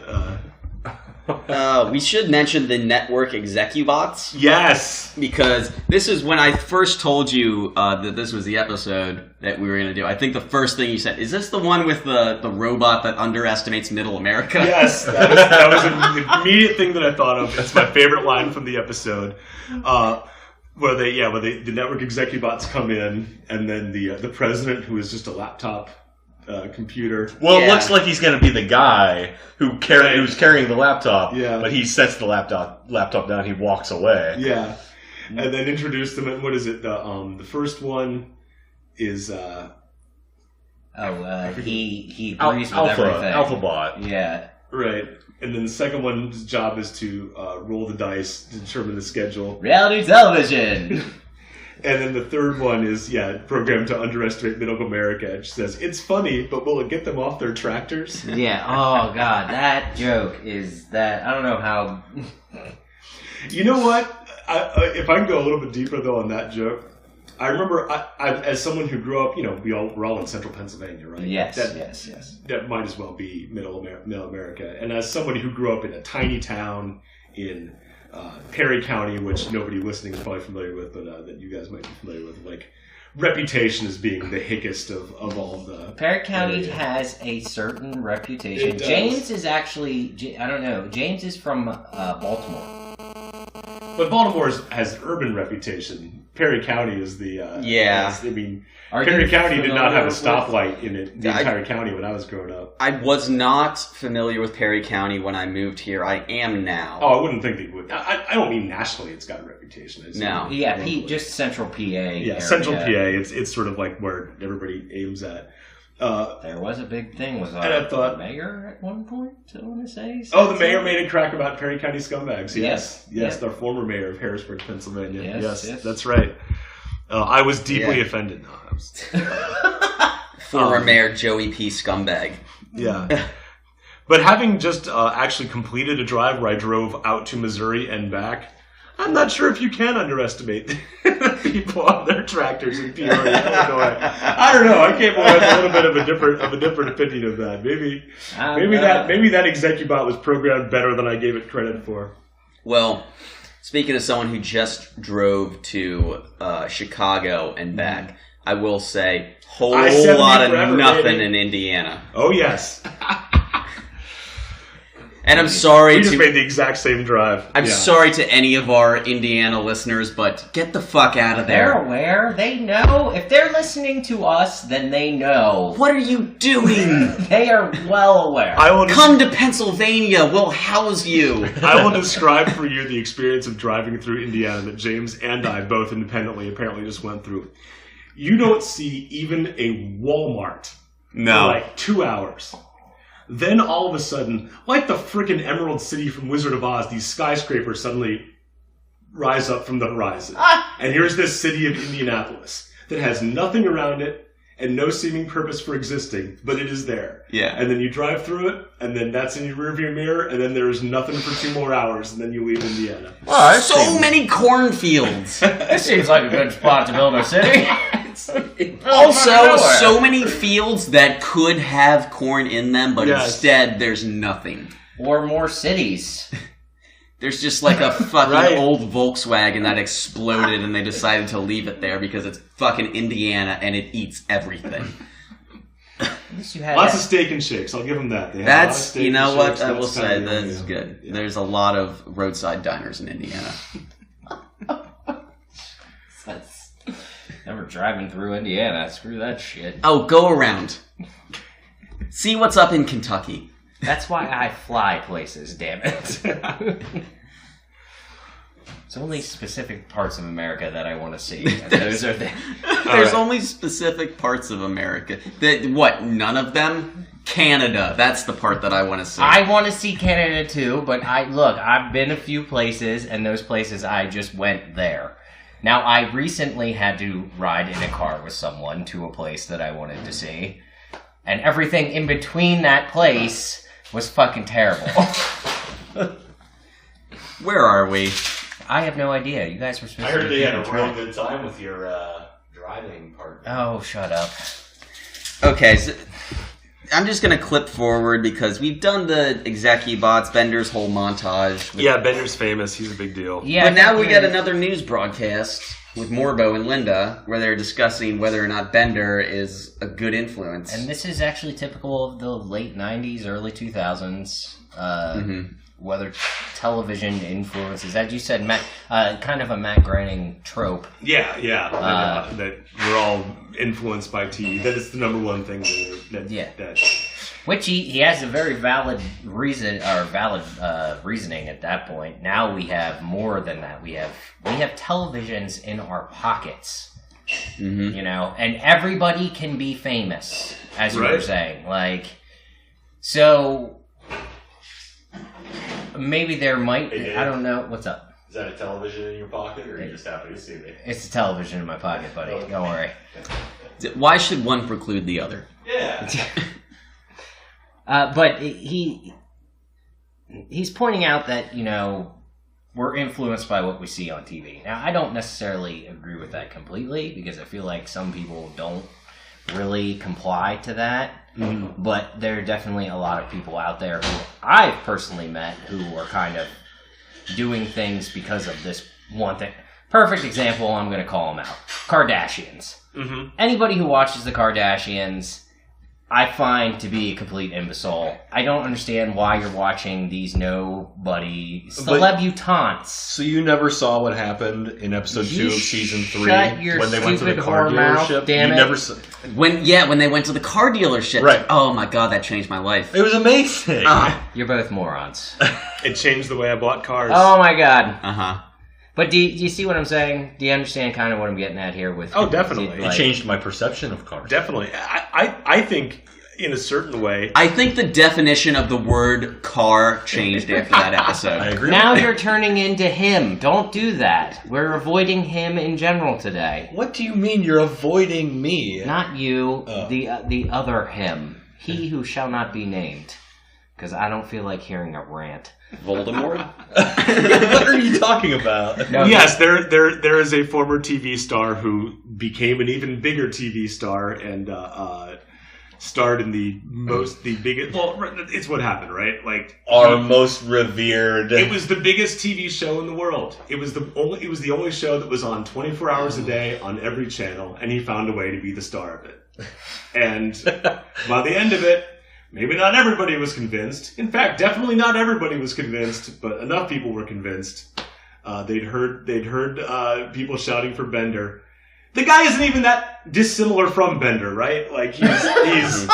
We should mention the network execubots. Yes. Because this is when I first told you that this was the episode that we were going to do. I think the first thing you said, is this the one with the robot that underestimates Middle America? Yes, that was an immediate thing that I thought of. It's my favorite line from the episode. Where the network execubots come in, and then the president, who is just a laptop computer. Well, Yeah. it looks like he's going to be the guy who's carrying the laptop, Yeah. but he sets the laptop down, he walks away. Yeah, and then introduce them. And what is it? The first one is He agrees with everything. Alphabot. Yeah. right, and then the second one's job is to roll the dice to determine the schedule. Reality television. And then the third one is, programmed to underestimate Middle America. It says, it's funny, but will it get them off their tractors? Yeah. Oh God, that joke is that. I don't know how. You know what? If I can go a little bit deeper, though, on that joke, I remember, as someone who grew up, we're all in central Pennsylvania, right? Yes. That might as well be Middle America. And as somebody who grew up in a tiny town in Perry County, which nobody listening is probably familiar with, but that you guys might be familiar with, like, reputation as being the hickest of all the... Perry County has a certain reputation. It does. James is actually, I don't know, James is from Baltimore. But Baltimore has an urban reputation. Perry Perry County is the... Perry County did not have a stoplight in it, the entire county when I was growing up. I was not familiar with Perry County when I moved here. I am now. Oh, I wouldn't think they would. I don't mean nationally it's got a reputation. No. Yeah, just Central PA. Yeah, area. Central PA. It's sort of like where everybody aims at. There was a big thing with And I thought- mayor at one point, I want to say. Oh, the mayor made a crack about Perry County scumbags. Yes, Yes. the former mayor of Harrisburg, Pennsylvania. Yes. That's right. I was deeply Yeah. offended. No, I was- Former Mayor Joey P. Scumbag. Yeah. But having just actually completed a drive where I drove out to Missouri and back, I'm not sure if you can underestimate the people on their tractors in Peoria, Illinois. I don't know. I came away with a little bit of a different opinion of that. Maybe that Execubot was programmed better than I gave it credit for. Well, speaking of someone who just drove to Chicago and back, I will say, whole I-70 lot of forever, nothing baby. in Indiana. Oh yes, And I'm sorry we just to made the exact same drive. I'm Yeah. sorry to any of our Indiana listeners, but get the fuck out of They're there. aware. They know. If they're listening to us, then they know. What are you doing? They are well aware. I will Come to Pennsylvania. We'll house you. I will describe for you the experience of driving through Indiana that James and I both independently apparently just went through. You don't see even a Walmart for like 2 hours. Then all of a sudden, like the frickin' Emerald City from Wizard of Oz, these skyscrapers suddenly rise up from the horizon. And here's this city of Indianapolis that has nothing around it and no seeming purpose for existing, but it is there. Yeah. And then you drive through it, and then that's in your rearview mirror, and then there's nothing for 2 more hours, and then you leave Indiana. So many cornfields. This seems like a good spot to build a city. Also, so many fields that could have corn in them, but Yes. instead there's nothing. Or more cities. There's just like a fucking Right. old Volkswagen that exploded and they decided to leave it there because it's fucking Indiana and it eats everything. At least you had Lots of steak and shakes, I'll give them that. They have a lot of That's, steak you know and what, shakes, I will that's say, kind of that's the- good. yeah. There's a lot of roadside diners in Indiana. That's never driving through Indiana. Screw that shit. Oh, go around. See what's up in Kentucky. That's why I fly places, damn it. It's only specific parts of America that I want to see. And those are the... There's only specific parts of America. None of them? Canada. That's the part that I want to see. I want to see Canada too, but I've been a few places, and those places I just went there. Now, I recently had to ride in a car with someone to a place that I wanted to see, and everything in between that place was fucking terrible. Where are we? I have no idea. You guys were supposed I to heard be they had a keeping real track. good time with your driving partner. Oh, shut up. Okay, so I'm just going to clip forward because we've done the Execubots, Bender's whole montage. Yeah, Bender's famous. He's a big deal. Yeah, But now we get get another news broadcast with Morbo and Linda where they're discussing whether or not Bender is a good influence. And this is actually typical of the late 90s, early 2000s. Whether television influences, as you said, Matt, kind of a Matt Groening trope. Yeah. That we're all influenced by TV. That is the number one thing. That Which he has a very valid reason, or valid reasoning at that point. Now we have more than that. We have televisions in our pockets, you know, and everybody can be famous, as you were saying. Like, so maybe there might. Hey, Dave. I don't know. What's up? Is that a television in your pocket, or are you just happy to see me? It's a television in my pocket, buddy. Don't worry. Why should one preclude the other? Yeah. But he's pointing out that, you know, we're influenced by what we see on TV. Now, I don't necessarily agree with that completely, because I feel like some people don't really comply to that. But there are definitely a lot of people out there who I've personally met who are kind of doing things because of this one thing. Perfect example, I'm going to call them out. Kardashians. Anybody who watches the Kardashians, I find to be a complete imbecile. I don't understand why you're watching these nobody celebutantes. So you never saw what happened in episode 2 of season 3 shut your when they went to the stupid car whore mouth, dealership? damn You it. never saw. When they went to the car dealership. Right. Oh my god, that changed my life. It was amazing. You're both morons. it changed the way I bought cars. Oh my god. Uh-huh. But do you see what I'm saying? Do you understand kind of what I'm getting at here with... Oh, definitely. It changed my perception of cars. Definitely. I think in a certain way. I think the definition of the word car changed after that episode. I agree. Now with you're turning into him. Don't do that. We're avoiding him in general today. What do you mean you're avoiding me? Not you, Oh. the other him. He who shall not be named. Because I don't feel like hearing a rant. Voldemort? What are you talking about? No, Yes, there is a former TV star who became an even bigger TV star and starred in the biggest. Well, it's what happened, right? Like Our most revered. it was the biggest TV show in the world. It was the only show that was on 24 hours a day on every channel, and he found a way to be the star of it. And by the end of it, maybe not everybody was convinced. In fact, definitely not everybody was convinced, but enough people were convinced. They'd heard people shouting for Bender. The guy isn't even that dissimilar from Bender, right? Like he's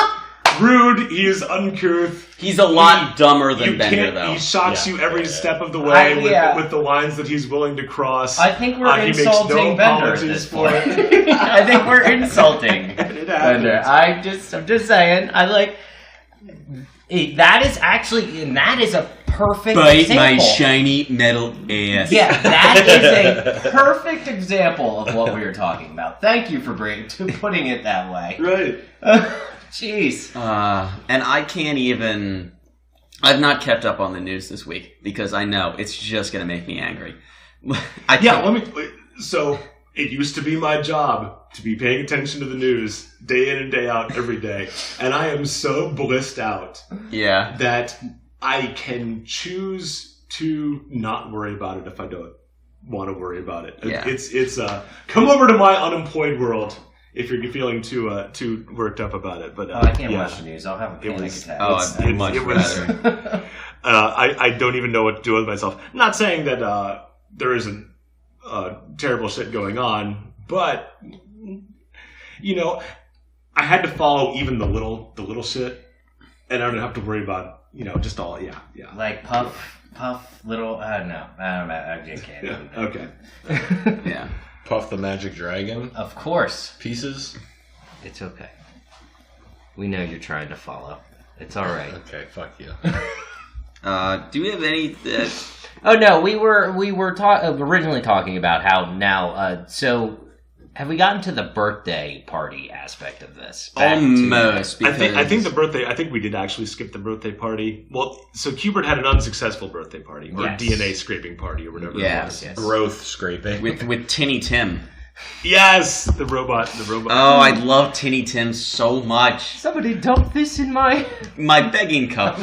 rude, he is uncouth. He's a lot dumber than Bender, though. He shocks Yeah. you every step of the way Yeah. with the lines that he's willing to cross. I think we're he makes insulting no Bender at apologies this for point. it. I think we're insulting It Bender. happens. I'm just saying. That is a perfect Bite example. my shiny metal ass. Yeah, that is a perfect example of what we were talking about. Thank you for putting it that way. Right. Jeez. And I can't even... I've not kept up on the news this week because I know it's just going to make me angry. So it used to be my job to be paying attention to the news day in and day out every day, and I am so blissed out Yeah. that I can choose to not worry about it if I don't want to worry about it. Yeah. It's come over to my unemployed world if you're feeling too worked up about it. But I can't yeah. watch the news. I'll have a panic was- attack. Oh, I'd much it was- rather. I don't even know what to do with myself. Not saying that there isn't terrible shit going on, but you know, I had to follow even the little shit, and I don't have to worry about just all. Yeah. Like Puff Puff, little, no. I can't. Yeah. Okay. Yeah. Puff the Magic Dragon Of course. pieces. It's okay. We know you're trying to follow. It's all right. Okay, fuck you. Do we have any? Oh no, we were originally talking about how now. So, have we gotten to the birthday party aspect of this? Almost. I think the birthday. I think we did actually skip the birthday party. Well, so Kubert had an unsuccessful birthday party or Yes. DNA scraping party or whatever. Yes. It was. Growth scraping. with Tinny Tim. Yes, the robot. Oh, I love Tinny Tim so much. Somebody dump this in my begging cup.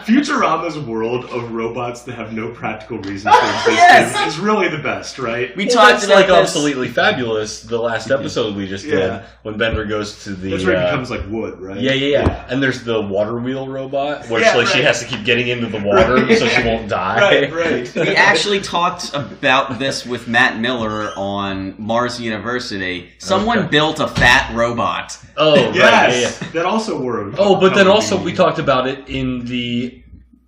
Futurama's world of robots that have no practical reason for existing Yes! is really the best, right? We Well, talked that's about like this. Absolutely Fabulous, the last episode we just did, Yeah. when Bender goes to the... That's where it becomes like wood, right? Yeah. And there's the water wheel robot, where Yeah, she right. has to keep getting into the water so she won't die. Right. We actually talked about this with Matt Miller on Mars University. Someone Okay. built a fat robot. Oh, right. Yes, Yeah. that also were. Oh, but then also we talked about it in the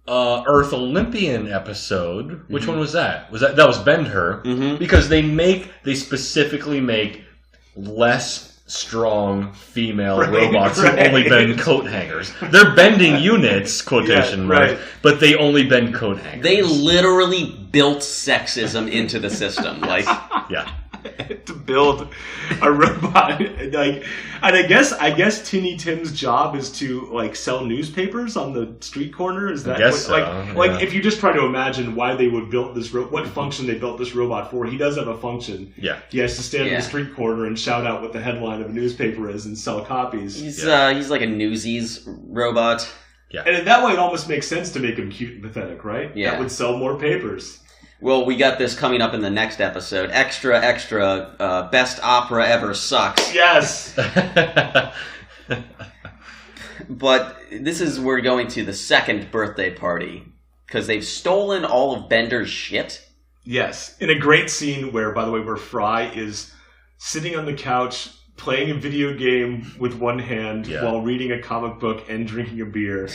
Earth Olympian episode. Which one was that? That was Ben-Hur? Mhm. Because they specifically make less strong female Right, robots right. who only bend coat hangers. They're bending units, quotation Yeah, marks, right. but they only bend coat hangers. They literally built sexism into the system. Like, Yeah. to build a robot, like, and I guess Tinny Tim's job is to like sell newspapers on the street corner. Is that I guess what, so, like yeah. if you just try to imagine why they would build this, what function they built this robot for? He does have a function. Yeah. He has to stand in Yeah. the street corner and shout out what the headline of a newspaper is and sell copies. he's like a Newsies robot. And in that way, it almost makes sense to make him cute and pathetic, right? Yeah. That would sell more papers. Well, we got this coming up in the next episode. Extra, best opera ever sucks. Yes. But this is, we're going to the second birthday party. Because they've stolen all of Bender's shit. Yes. In a great scene where, by the way, where Fry is sitting on the couch playing a video game with one hand while reading a comic book and drinking a beer.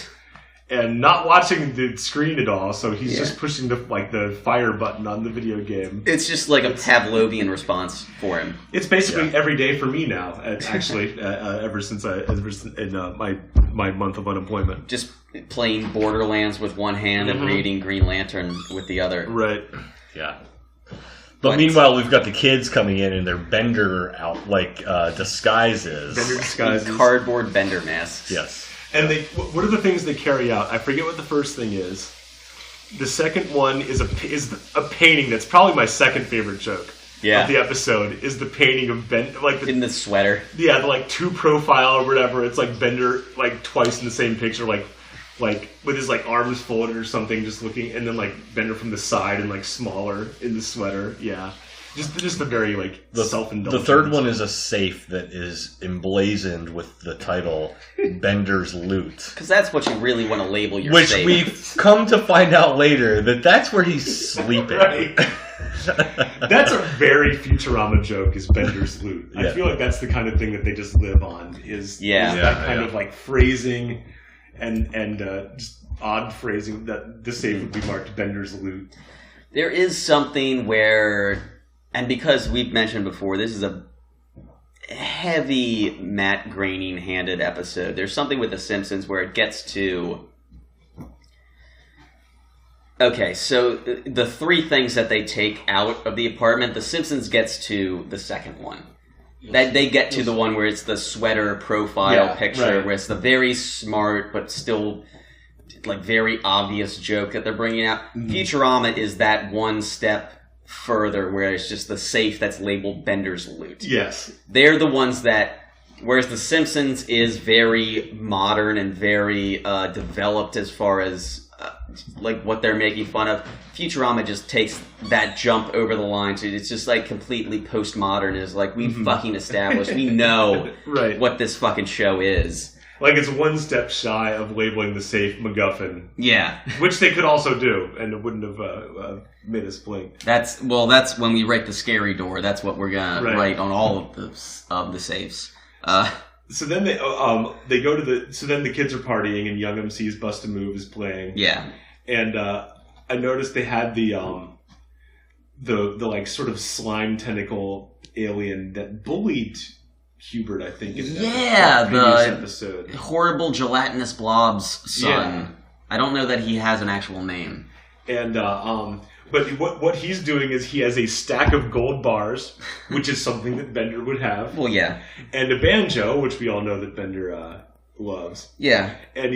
And not watching the screen at all, so he's just pushing the fire button on the video game. It's just like a Pavlovian response for him. It's basically every day for me now. Actually, ever since my month of unemployment. Just playing Borderlands with one hand and reading Green Lantern with the other. Right. Yeah. But meanwhile, we've got the kids coming in in their Bender disguises. Bender disguises. Cardboard Bender masks. Yes. And what are the things they carry out? I forget what the first thing is. The second one is a painting. That's probably my second favorite joke of the episode. Is the painting of Ben, in the sweater. Yeah, the two profile or whatever. It's like Bender twice in the same picture, like with his arms folded or something, just looking, and then Bender from the side and smaller in the sweater. Yeah. Just the very self-indulgent. The third one is a safe that is emblazoned with the title Bender's Loot. Because that's what you really want to label your Which safe. we've come to find out later that's where he's sleeping. Right. That's a very Futurama joke, is Bender's Loot. I feel like that's the kind of thing that they just live on, is that kind of phrasing and just odd phrasing that the safe would be marked Bender's Loot. There is something where... And because we've mentioned before, this is a heavy Matt Groening-handed episode. There's something with The Simpsons where it gets to... Okay, so the three things that they take out of the apartment, The Simpsons gets to the second one. They get to the one where it's the sweater profile picture, where it's the very smart but still very obvious joke that they're bringing out. Futurama is that one step further, where it's just the safe that's labeled Bender's Loot. Yes. They're the ones that, whereas The Simpsons is very modern and very developed as far as what they're making fun of, Futurama just takes that jump over the line to, it's just completely postmodern, is we fucking established, we know what this fucking show is. It's one step shy of labeling the safe MacGuffin. Yeah. Which they could also do, and it wouldn't have made us blink. That's when we write the scary door. That's what we're gonna write on all of the safes. So then they go to so then the kids are partying and Young MC's Bust a Move is playing. Yeah. And I noticed they had the like sort of slime tentacle alien that bullied Hubert, I think. In the previous episode. Horrible gelatinous blob's son. Yeah. I don't know that he has an actual name. And but what he's doing is he has a stack of gold bars, which is something that Bender would have. Well, yeah. And a banjo, which we all know that Bender loves. Yeah. And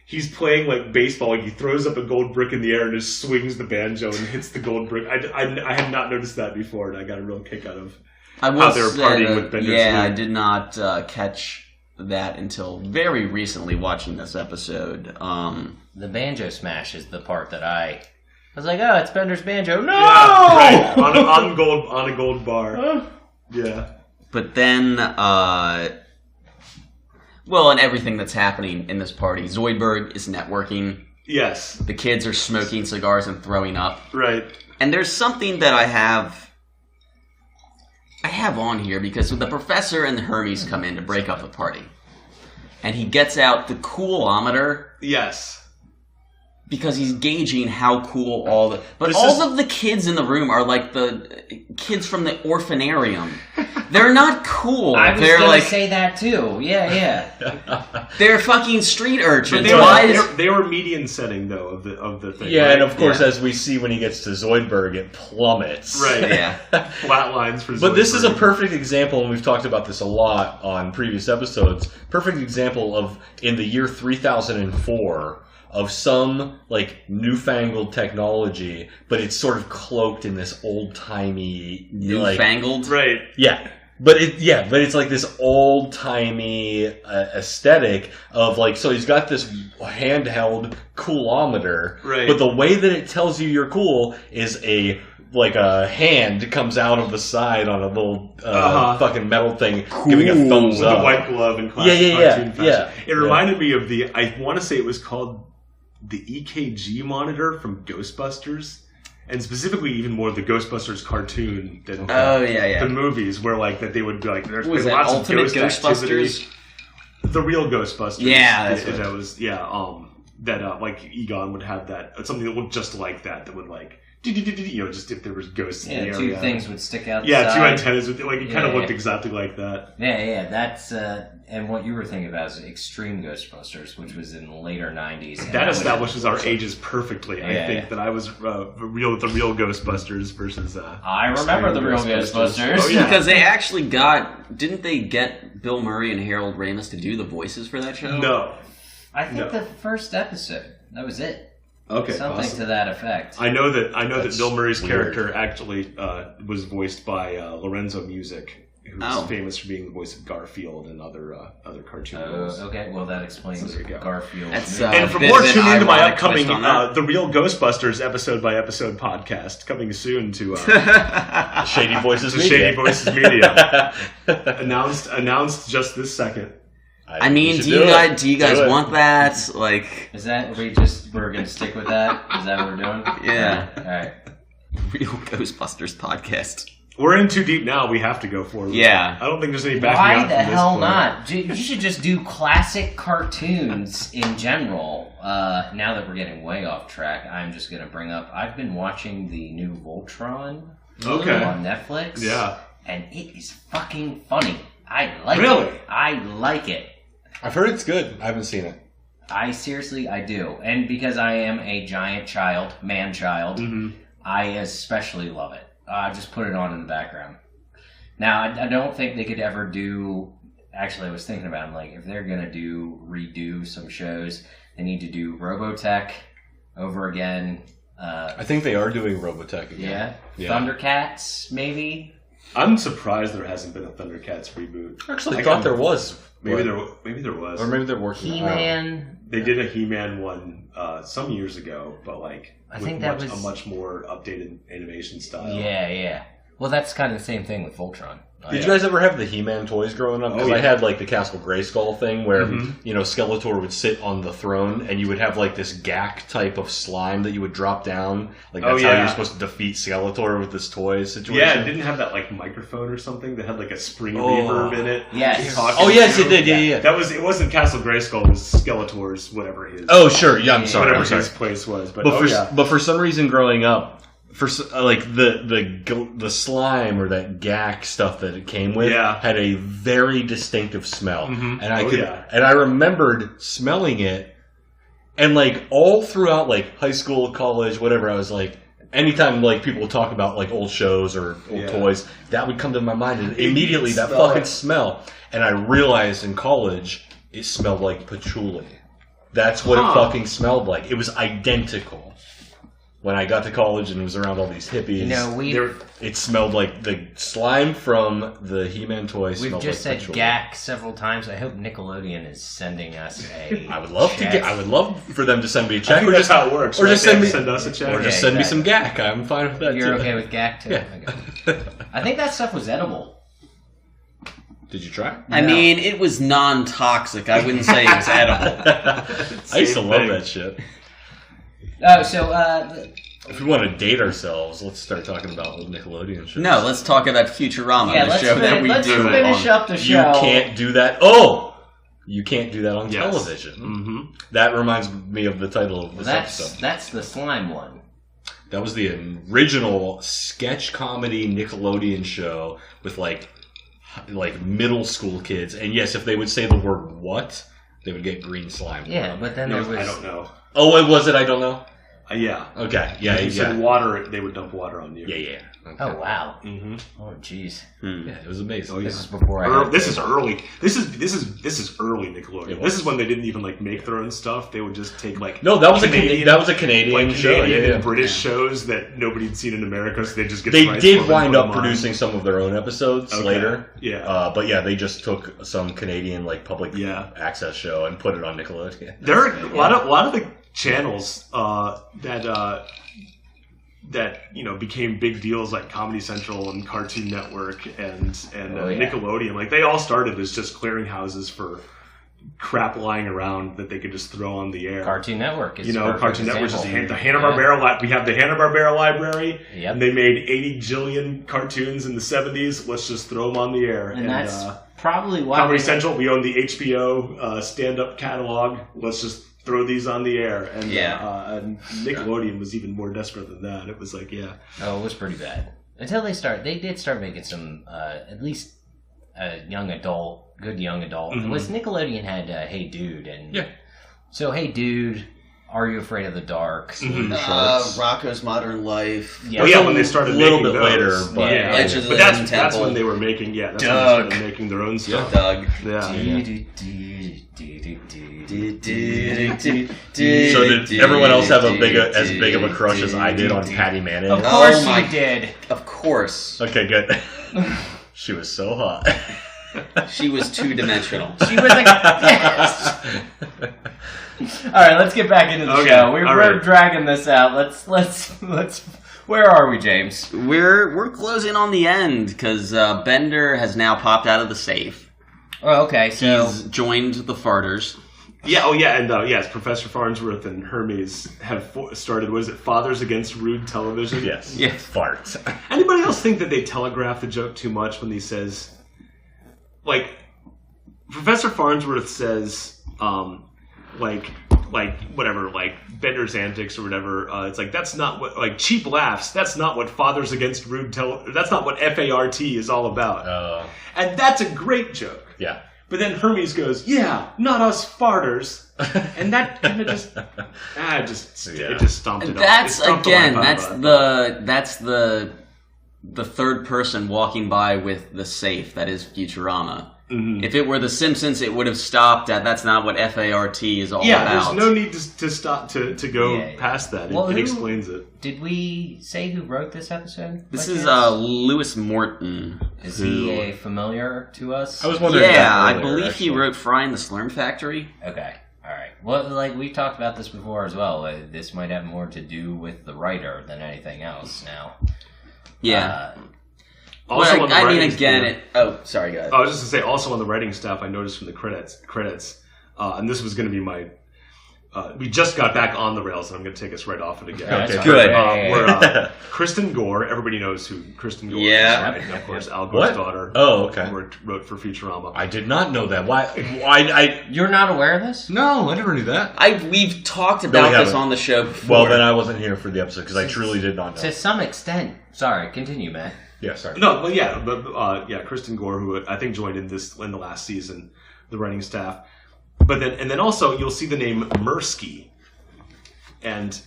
he's playing like baseball. Like he throws up a gold brick in the air and just swings the banjo and hits the gold brick. I had not noticed that before, and I got a real kick out of how they were partying with Bender's Yeah, food. I did not catch that until very recently watching this episode. The banjo smash is the part that I was like, oh, it's Bender's banjo. No! Yeah, right. on a gold bar. Yeah. But then, well, and everything that's happening in this party, Zoidberg is networking. Yes. The kids are smoking cigars and throwing up. Right. And there's something that I have on here because the professor and the Hermes come in to break up the party. And he gets out the coolometer. Yes. Because he's gauging how cool all of the kids in the room are like the kids from the orphanarium. They're not cool. I was they're gonna say that too. Yeah. They're fucking street urchins. But they were median setting though of the thing. Yeah, right? and of course, as we see when he gets to Zoidberg, it plummets. Right. Yeah. Flat lines for Zoidberg. But this is a perfect example, and we've talked about this a lot on previous episodes. Perfect example of in the year 3004. Of some like newfangled technology, but it's sort of cloaked in this old timey newfangled, right? Yeah, but it's like this old timey aesthetic of like. So he's got this handheld coolometer, right? But the way that it tells you you're cool is a hand comes out of the side on a little fucking metal thing, giving a thumbs with up. a white glove and classic cartoon fashion. Yeah. It reminded me of I want to say it was called the EKG monitor from Ghostbusters, and specifically even more the Ghostbusters cartoon than the movies, where like that they would be like there's been lots of ghost Ghostbusters, the real Ghostbusters. Yeah, that was like Egon would have that something that looked just like that would like. Just if there was ghosts in the area. Two things would stick out. Yeah, two antennas. It kind of looked exactly like that. Yeah. That's and what you were thinking about is Extreme Ghostbusters, which was in the later '90s. That establishes our ages perfectly. I think that I was the real Ghostbusters versus. I remember the real Ghostbusters. Oh, yeah. Because they actually didn't they get Bill Murray and Harold Ramis to do the voices for that show? No, I think the first episode. That was it. Okay, something to that effect. I know that Bill Murray's character actually was voiced by Lorenzo Music, who's famous for being the voice of Garfield and other cartoon roles. Okay, well that explains Garfield. And for more, tune into my upcoming The Real Ghostbusters episode by episode podcast coming soon to Shady Voices Media. Shady Voices Media. announced just this second. I mean, do you guys want that? Like, is that we're gonna stick with that? Is that what we're doing? Yeah. All right. Real Ghostbusters podcast. We're in too deep now. We have to go forward. Yeah. I don't think there's any backing Why out the from this hell point. not? You should just do classic cartoons in general. Now that we're getting way off track, I'm just gonna bring up. I've been watching the new Voltron on Netflix. Yeah. And it is fucking funny. I like it. I like it. I've heard it's good. I haven't seen it. I do. And because I am a giant man-child, I especially love it. I just put it on in the background. Now, I don't think they could ever do... Actually, I was thinking about it. Like, if they're going to redo some shows, they need to do Robotech over again. I think they are doing Robotech again. Yeah. Thundercats, maybe? I'm surprised there hasn't been a Thundercats reboot. Actually, I thought there was. Maybe there was. Or maybe they're working on it. He-Man. They did a He-Man one some years ago, but I think that was a much more updated animation style. Yeah. Well, that's kind of the same thing with Voltron. Did you guys ever have the He-Man toys growing up? Because I had like the Castle Grayskull thing where Skeletor would sit on the throne, and you would have like this Gak type of slime that you would drop down. Like that's how you're supposed to defeat Skeletor with this toy situation. Yeah, it didn't have that like microphone or something that had like a spring reverb in it. Yes. Oh yes, it did. Yeah. That was. It wasn't Castle Grayskull. It was Skeletor's whatever his. Oh sure. Yeah, I'm sorry. Whatever his place was. But but for some reason, growing up. For like the slime or that Gak stuff that it came with had a very distinctive smell, and I remembered smelling it, and like all throughout like high school, college, whatever, I was like, anytime like people would talk about like old shows or old toys, that would come to my mind, and immediately that fucking smell, and I realized in college it smelled like patchouli. That's what it fucking smelled like. It was identical. When I got to college and was around all these hippies, it smelled like the slime from the He-Man toy. We've just said Gak several times. I hope Nickelodeon is sending us a. I would love check. I would love for them to send me a check. I think that's how it works. Or just send us a check. Or just send me some Gak. I'm fine with that. You're too. okay with Gak too? Yeah. Okay. I think that stuff was edible. Did you try? I mean, it was non-toxic. I wouldn't say it was edible. I used to love that shit. If we want to date ourselves, let's start talking about old Nickelodeon shows. No, let's talk about Futurama, the show that we do. Let's finish up the show. You can't do that. Oh! You can't do that on television. Mm-hmm. That reminds me of the title of this episode. That's the slime one. That was the original sketch comedy Nickelodeon show with like middle school kids. And yes, if they would say the word "what," they would get green slime. Yeah, but then there was. I don't know. Oh, what was it? I don't know. Yeah. Okay. Yeah. If you said water, they would dump water on you. Yeah. Okay. Oh wow. Mm-hmm. Oh jeez. Yeah, it was amazing. Oh, yeah. This is before This is early. This is early Nickelodeon. This is when they didn't even like make their own stuff. They would just take like that was a Canadian show. Canadian and British shows that nobody had seen in America, so they just get. They did wind up producing some of their own episodes later. Yeah. But yeah, they just took some Canadian like public access show and put it on Nickelodeon. There are a lot of the channels that became big deals like Comedy Central and Cartoon Network and Nickelodeon. Like they all started as just clearinghouses for crap lying around that they could just throw on the air. Cartoon Network is Cartoon Network is just the Hanna-Barbera. We have the Hanna-Barbera library, and they made 80 jillion cartoons in the 70s. Let's just throw them on the air. And that's probably why Comedy Central. We own the HBO stand-up catalog. Let's just throw these on the air. And and Nickelodeon was even more desperate than that. It was like, oh, it was pretty bad until they did start making some at least good young adult. Mm-hmm. It was Nickelodeon had Hey Dude, and so Hey Dude, Are You Afraid of the Dark? Mm-hmm. Rocko's Modern Life. Yeah, when they started a little bit those. later, but Legends of the that's when they were making Doug. When they started making their own stuff. Doug. So did everyone else have as big of a crush as I did on Patty Mayonnaise? Of course you did. Of course. Okay, good. She was so hot. She was two-dimensional. She was like, yes. All right, let's get back into the show. We're dragging this out. Let's. Where are we, James? We're closing on the end because Bender has now popped out of the safe. Oh, okay. So he's joined the farters. Yeah. Oh, yeah. And yes, Professor Farnsworth and Hermes have started. What is it? Fathers Against Rude Television. Yes. Yeah. Farts. Anybody else think that they telegraph the joke too much when he says, like, Professor Farnsworth says, whatever, like Bender's antics or whatever. It's like that's not what cheap laughs. That's not what Fathers Against Rude That's not what FART is all about. And that's a great joke. Yeah. But then Hermes goes, "Yeah, not us farters," and that kind of just, it just stomped it off. That's the third person walking by with the safe. That is Futurama. Mm-hmm. If it were The Simpsons, it would have stopped at that's not what FART is all about. Yeah, there's no need to stop to go past that. It explains it. Did we say who wrote this episode? This is Lewis Morton. Is he familiar to us? I was wondering. Yeah, I believe he wrote Fry and the Slurm Factory. Okay. All right. Well, we've talked about this before as well. This might have more to do with the writer than anything else now. Yeah. Also Well, on the I mean, writing again, staff- sorry, guys. I was just going to say, also on the writing staff, I noticed from the credits, and this was going to be my. We just got back on the rails, and I'm going to take us right off it again. Okay, good. Where Kristen Gore, everybody knows who Kristen Gore is, right? And of course, Al Gore's daughter. Oh, okay. Wrote for Futurama. I did not know that. Why? I You're not aware of this? no, I never knew that. We've talked No, about we this haven't. on the show before. Well, then I wasn't here for the episode because I truly did not know. To some extent. Sorry, continue, Matt. Yeah, sorry. No, well, yeah, but Kristen Gore, who I think joined in the last season, the writing staff. But then also you'll see the name Mirsky, and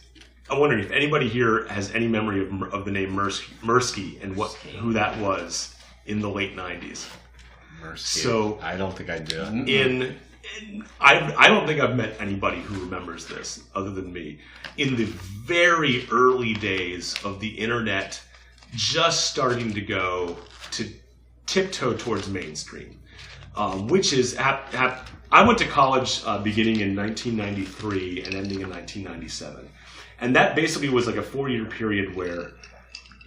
I'm wondering if anybody here has any memory of the name Mirsky and who that was in the late '90s. Mercy. So I don't think I do. I don't think I've met anybody who remembers this other than me. In the very early days of the internet, just starting to go to tiptoe towards mainstream, which is I went to college beginning in 1993 and ending in 1997, and that basically was like a 4-year period where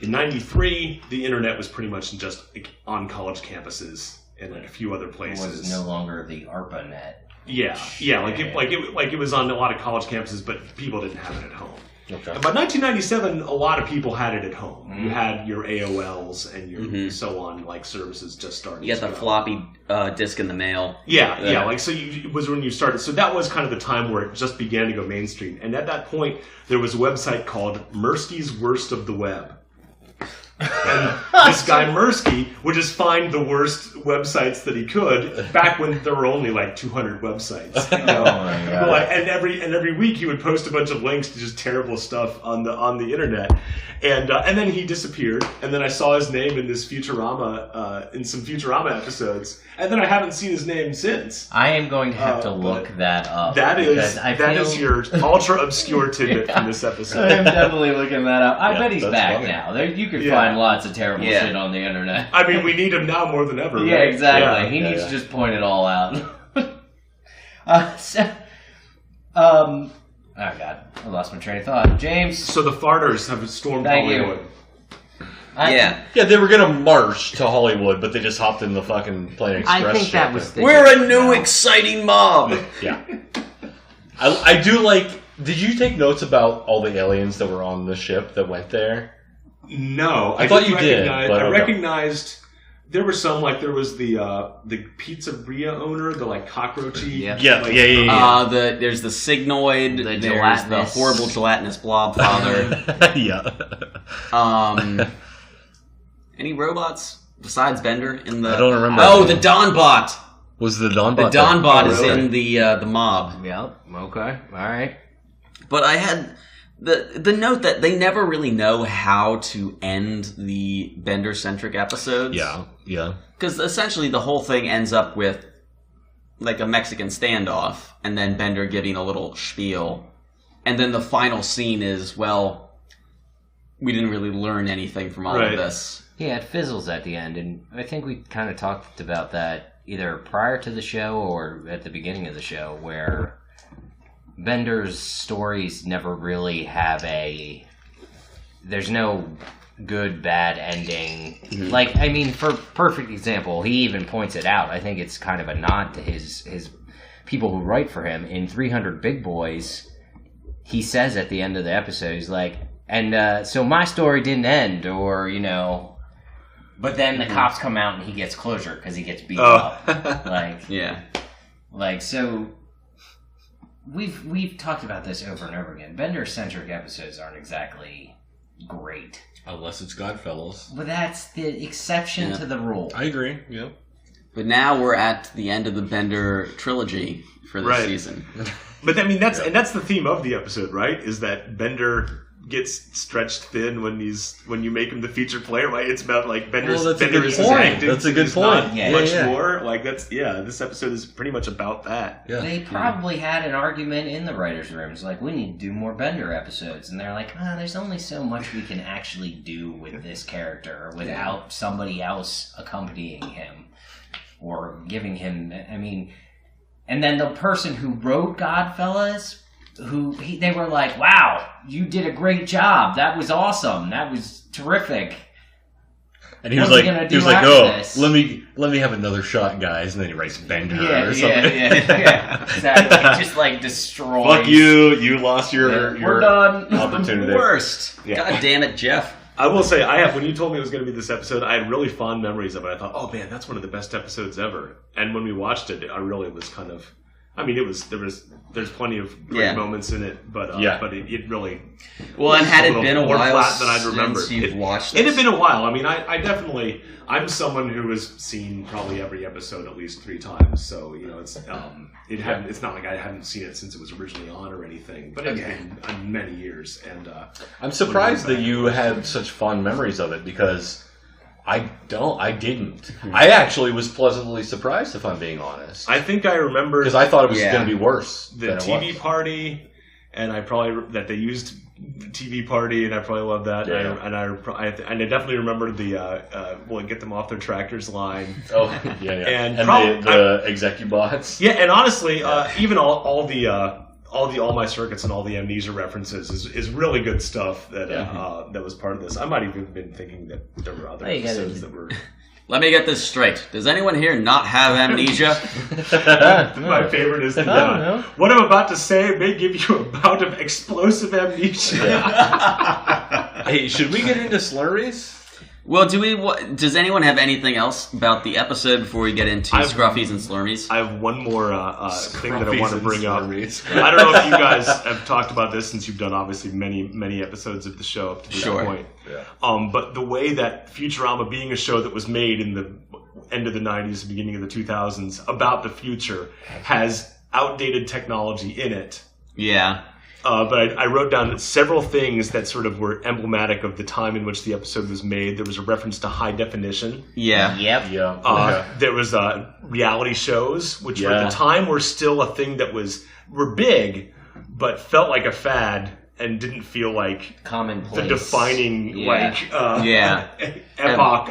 in '93 the internet was pretty much just like, on college campuses and like a few other It places. was no longer the ARPANET. Yeah, it was on a lot of college campuses, but people didn't have it at home. Okay. And by 1997, a lot of people had it at home. You had your AOLs and your so on, like services just starting. You got to the go. floppy disk in the mail. Yeah. Like so, it was when you started. So that was kind of the time where it just began to go mainstream. And at that point, there was a website called Mirsky's Worst of the Web. And this guy Mirsky would just find the worst websites that he could back when there were only like 200 websites. You know? Oh my God. And every week he would post a bunch of links to just terrible stuff on the internet, and then he disappeared. And then I saw his name in this Futurama in some Futurama episodes, and then I haven't seen his name since. I am going to have to look but that up. That because is your ultra obscure tidbit from this episode. I'm definitely looking that up. I Yeah, bet he's that's back funny. now. You could Yeah. find lots of terrible Yeah. shit on the internet. I mean, we need him now more than ever. Yeah, right? exactly. He Yeah, needs yeah. to just point it all out. Oh God, I lost my train of thought. James, So the farters have stormed Thank you. Hollywood. Yeah. Yeah, they were gonna march to Hollywood, but they just hopped in the fucking plane express. I think that ship. was the We're a new exciting mob. Yeah. I do like. Did you take notes about all the aliens that were on the ship that went there? No, I thought did you did, recognize- but I okay. recognized there were some, like there was the pizzeria owner, the like cockroachy. Yep. Yeah, like, yeah. There's the signoid. The there's gelatinous. the horrible gelatinous blob father. Yeah. Any robots besides Bender in the? I don't remember. Oh, the Donbot. Was the Donbot? The Donbot is really? in the mob. Yep. Okay. All right. But I had the note that they never really know how to end the Bender-centric episodes. Yeah. Because essentially the whole thing ends up with like a Mexican standoff, and then Bender giving a little spiel. And then the final scene is, well, we didn't really learn anything from all Right. of this. Yeah, it fizzles at the end, and I think we kind of talked about that either prior to the show or at the beginning of the show, where Bender's stories never really have there's no good, bad ending. Mm-hmm. Like, I mean, for perfect example, he even points it out. I think it's kind of a nod to his people who write for him. In 300 Big Boys, he says at the end of the episode, he's like, and so my story didn't end, or, you know, but then the cops come out and he gets closure because he gets beat up. Like, Yeah. so we've talked about this over and over again. Bender-centric episodes aren't exactly great. Unless it's Godfellas. But that's the exception Yeah. to the rule. I agree. Yeah. But now we're at the end of the Bender trilogy for this Right. season. But I mean, that's the theme of the episode, right? Is that Bender gets stretched thin when you make him the feature player, right? It's about like Bender's Well, that's a Bender good is his point. acting. That's a good It's not point. Yeah. much Yeah. more. Like this episode is pretty much about that. Yeah. They probably had an argument in the writers' rooms, like, we need to do more Bender episodes. And they're like, there's only so much we can actually do with this character without somebody else accompanying him or giving him, I mean... And then the person who wrote Godfellas, they were like, wow, you did a great job. That was awesome. That was terrific. And he was What's he like, gonna do after "Oh, this?" let me have another shot, guys." And then he writes Bender or something. Yeah, exactly. Just like destroys. Fuck you! You lost We're your done. opportunity. Worst. Yeah. God damn it, Jeff. I will say, when you told me it was going to be this episode, I had really fond memories of it. I thought, oh man, that's one of the best episodes ever. And when we watched it, I really was kind of, there's plenty of great moments in it, but it really. Well, and had it a been a more while flat than I'd remember. since you've watched It had this? been a while. I mean, I definitely, I'm someone who has seen probably every episode at least 3 times. So it's it's not like I hadn't seen it since it was originally on or anything. But it's been many years, and I'm surprised that you have such fond memories of it because I didn't. I actually was pleasantly surprised, if I'm being honest. I think I remember Because I thought it was going to be worse. the than it TV was. party, and I probably that they used the TV party, and I probably loved that. Yeah. And I definitely remember the get them off their tractors line. Oh, yeah. And And the Execubots. Yeah, and honestly, even all my circuits and all the Amnesia references is really good stuff that that was part of this. I might have even been thinking that there were other episodes that were. Let me get this straight. Does anyone here not have amnesia? My favorite is what I'm about to say may give you a bout of explosive amnesia. Hey, should we get into slurries? Well, does anyone have anything else about the episode before we get into Scruffies and Slurmies? I have one more thing that I want to bring up. Slurries. I don't know if you guys have talked about this since you've done obviously many episodes of the show up to this point. Yeah. But the way that Futurama, being a show that was made in the end of the 90s, beginning of the 2000s, about the future, has outdated technology in it. Yeah. But I wrote down several things that sort of were emblematic of the time in which the episode was made. There was a reference to high definition. Yeah. Yep. Yeah. There was reality shows, which at the time were still a thing that were big, but felt like a fad and didn't feel like commonplace. the defining epoch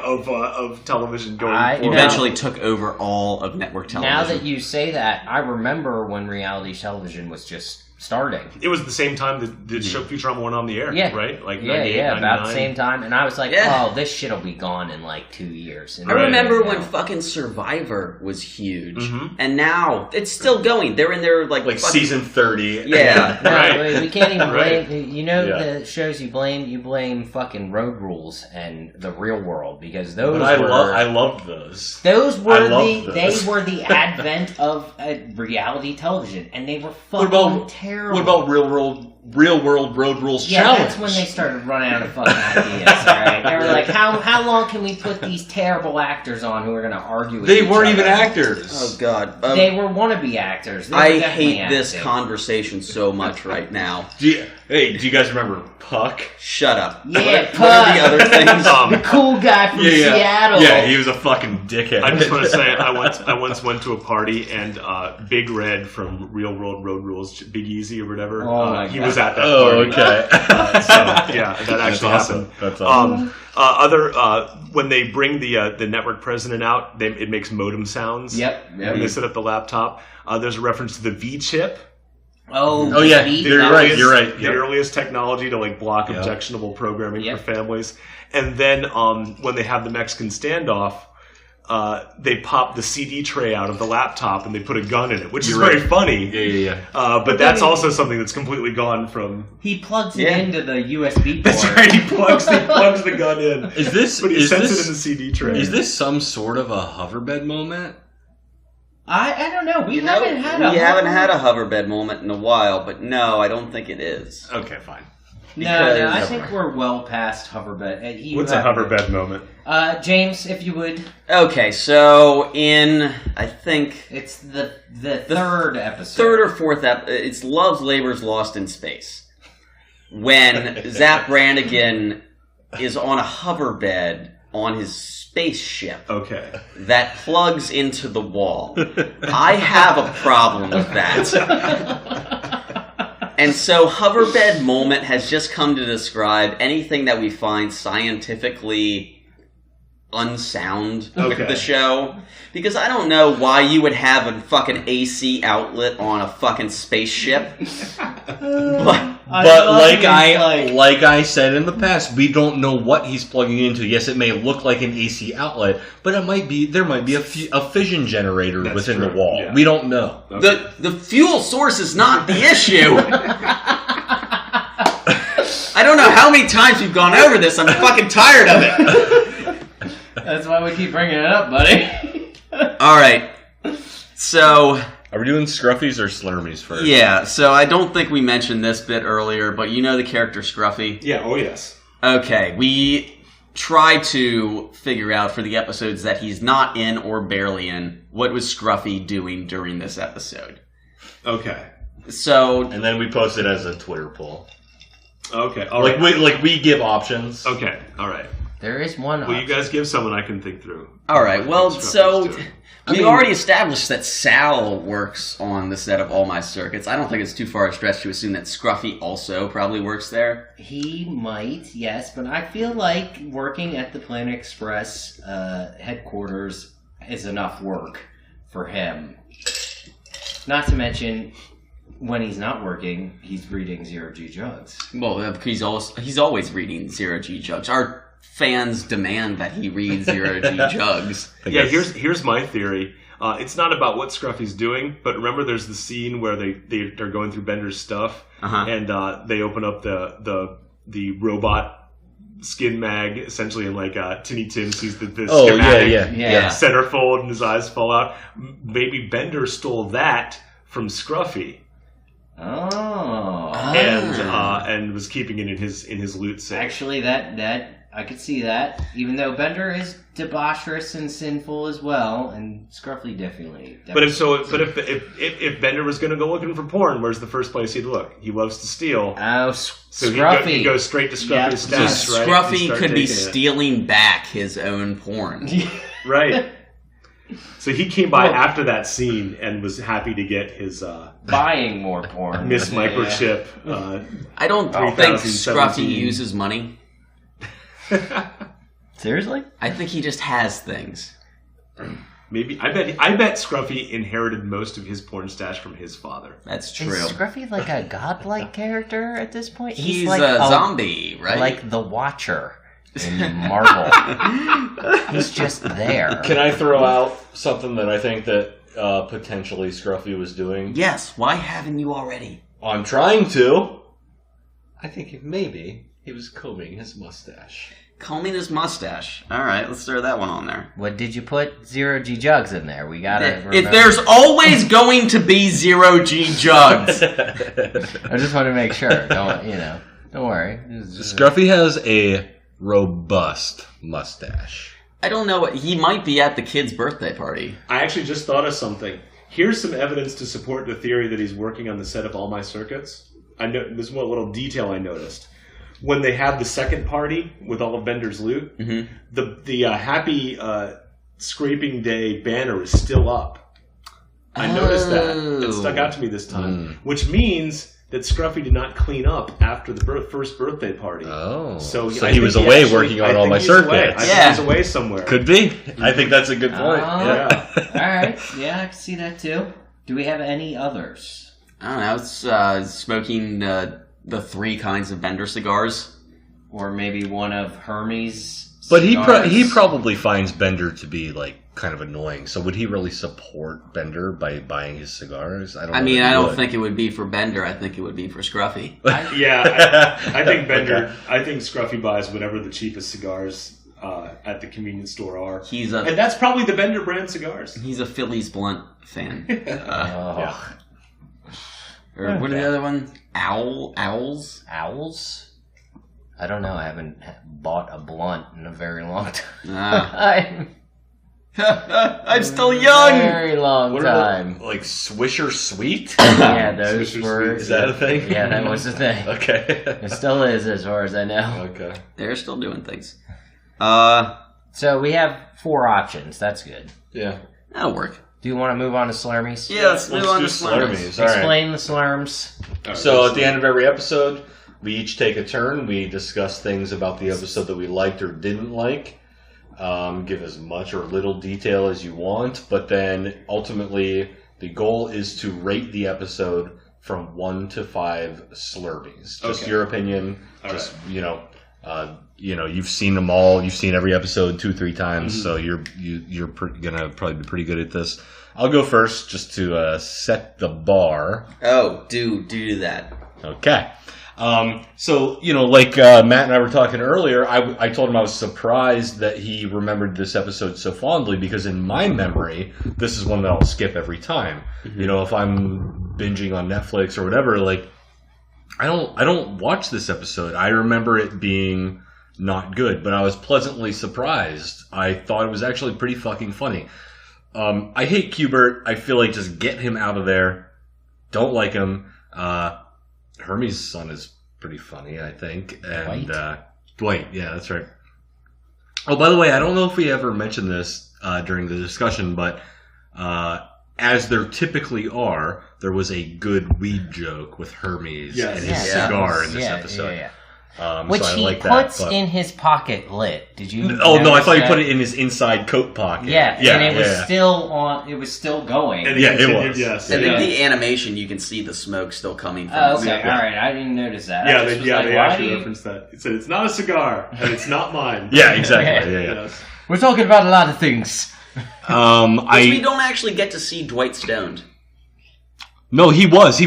of television going forward. Eventually took over all of network television. Now that you say that, I remember when reality television was just starting. It was the same time that the show Futurama went on the air, right? Like 98, about the same time. And I was like, oh, this shit'll be gone in like 2 years. And I remember when fucking Survivor was huge, and now it's still going. They're in their like season 30. Yeah, no, we can't even blame. You know the shows you blame fucking Road Rules and the Real World because those. But I loved those. Those were they were the advent of reality television, and they were fucking terrible. What about Real World Road Rules Challenge? Yeah, that's when they started running out of fucking ideas. Alright, they were like, how long can we put these terrible actors on who are going to argue with each other? They weren't even actors. Oh god, they were wannabe actors. I hate this conversation so much right now. Do you guys remember Puck? Shut up. Yeah, Puck. What are the other things? The cool guy from Seattle. Yeah, he was a fucking dickhead. I just want to say, I once went to a party and Big Red from Real World Road Rules, Big Easy or whatever, he was at that party. Oh, okay. That actually happened. That's awesome. When they bring the network president out, it makes modem sounds. Yep. When they set up the laptop, there's a reference to the V chip. Oh yeah, you're right. The earliest technology to like block objectionable programming for families. And then when they have the Mexican standoff, they pop the CD tray out of the laptop and they put a gun in it, which is very funny. Yeah. But that's also something that's completely gone from. He plugs it into the USB port. That's right. He plugs the gun in. But he sends it in the CD tray. Is this some sort of a hoverbed moment? I don't know. We haven't had a hoverbed moment in a while, but no, I don't think it is. Okay, fine. No, I think we're well past hoverbed. What's a hoverbed moment? James, if you would. Okay, so I think it's the third episode, third or fourth it's Love's Labor's Lost in Space, when Zap Brannigan is on a hoverbed on his spaceship. Okay. That plugs into the wall. I have a problem with that. And so hoverbed moment has just come to describe anything that we find scientifically unsound with the show. Because I don't know why you would have a fucking AC outlet on a fucking spaceship. But But like I said in the past, we don't know what he's plugging into. Yes, it may look like an AC outlet, but there might be a fission generator within the wall. Yeah. We don't know. Okay. The fuel source is not the issue. I don't know how many times we've gone over this. I'm fucking tired of it. That's why we keep bringing it up, buddy. All right. So, Are we doing Scruffys or Slurmies first? yeah. So I don't think we mentioned this bit earlier, but you know the character Scruffy? Yeah, oh yes. Okay. We try to figure out for the episodes that he's not in or barely in, what was Scruffy doing during this episode. Okay. So, And then we post it as a Twitter poll. Okay, all right. We give options. Okay, all right. There is one Well, you guys give someone I can think through. all right. Well, Scruffy's so doing. we already established that Sal works on the set of All My Circuits. I don't think it's too far a stretch to assume that Scruffy also probably works there. He might, yes, but I feel like working at the Planet Express headquarters is enough work for him. Not to mention, when he's not working, he's reading Zero-G Jugs. Well, he's always reading Zero-G Jugs. Our fans demand that he read Zero-G Jugs. Yeah, here's my theory. It's not about what Scruffy's doing, but remember there's the scene where they're going through Bender's stuff, and they open up the robot skin mag, essentially, and like Tinny Tim sees the schematic centerfold and his eyes fall out. Maybe Bender stole that from Scruffy. And was keeping it in his loot safe. Actually, that I could see that. Even though Bender is debaucherous and sinful as well, and Scruffy definitely. But if Bender was going to go looking for porn, where's the first place he'd look? He loves to steal. Oh, So Scruffy. he'd go straight to Scruffy's So stash, right? Scruffy He'd start could be taking it. stealing back his own porn. Right. So he came by after that scene and was happy to get his Buying more porn. Miss Microchip. I don't think 2017. Scruffy uses money. Seriously? I think he just has things. Maybe I bet Scruffy inherited most of his porn stash from his father. That's true. Is Scruffy like a godlike character at this point? He's like a zombie, right? Like the Watcher in Marvel. He's just there. Can I throw out something that I think that potentially Scruffy was doing? Yes. Why haven't you already? I'm trying to. I think maybe he was combing his mustache. Combing his mustache. All right, let's throw that one on there. What did you put Zero-G Jugs in there? We gotta remember. If there's always going to be Zero-G Jugs. I just want to make sure. Don't worry. Scruffy has a robust mustache. I don't know. He might be at the kid's birthday party. I actually just thought of something. Here's some evidence to support the theory that he's working on the set of All My Circuits. I know this is one little detail I noticed. When they had the second party with all of Bender's loot, the Happy Scraping Day banner is still up. I noticed that. It stuck out to me this time. Which means that Scruffy did not clean up after the first birthday party. Oh. So he was away working on All My Circuits. I think he's away somewhere. Could be. I think that's a good point. Yeah. All right. Yeah, I can see that too. Do we have any others? I don't know. It's smoking the 3 kinds of Bender cigars. Or maybe one of Hermes' But cigars? he probably finds Bender to be like kind of annoying. So would he really support Bender by buying his cigars? I don't think it would be for Bender. I think it would be for Scruffy. I think Bender. Okay. I think Scruffy buys whatever the cheapest cigars at the convenience store are. And that's probably the Bender brand cigars. He's a Phillies Blunt fan. Yeah. Or what are the other one? Owls? Owls? I don't know. I haven't bought a blunt in a very long time. I'm still young. Very long time. Like Swisher Sweet? Yeah, those were. Is that a thing? Yeah, that was the thing. Okay. It still is, as far as I know. Okay. They're still doing things. So we have 4 options. That's good. Yeah. That'll work. Do you want to move on to Slurmies? Yeah, let's move on to Slurmies. Slurmies. Explain the Slurms. Right, so at the end of every episode, we each take a turn. We discuss things about the episode that we liked or didn't like. Give as much or little detail as you want. But then ultimately, the goal is to rate the episode from 1 to 5 Slurpees. Just Okay. your opinion. All just you've seen them all. You've seen every episode 2-3 times, so you're gonna probably be pretty good at this. I'll go first just to set the bar. Oh, do that. Okay. So, like Matt and I were talking earlier, I told him I was surprised that he remembered this episode so fondly because in my memory, this is one that I'll skip every time. If I'm binging on Netflix or whatever, like, I don't watch this episode. I remember it being not good, but I was pleasantly surprised. I thought it was actually pretty fucking funny. I hate Qbert. I feel like just get him out of there. Don't like him. Hermes' son is pretty funny, I think. And Dwight, yeah, that's right. Oh, by the way, I don't know if we ever mentioned this during the discussion, but as there typically are, there was a good weed joke with Hermes and his cigar in this episode. Yeah. Which so he puts in his pocket lit. Did you? Oh no, I thought he that? put it in his inside coat pocket. Yeah, and it was still on. It was still going. And it was. Yes. I think the animation, you can see the smoke still coming from Oh, the okay, all right. I didn't notice that. Yeah, they they actually referenced that. It said it's not a cigar and it's not mine. Yeah, exactly. Yeah. Yes. We're talking about a lot of things. We don't actually get to see Dwight stoned. No, he was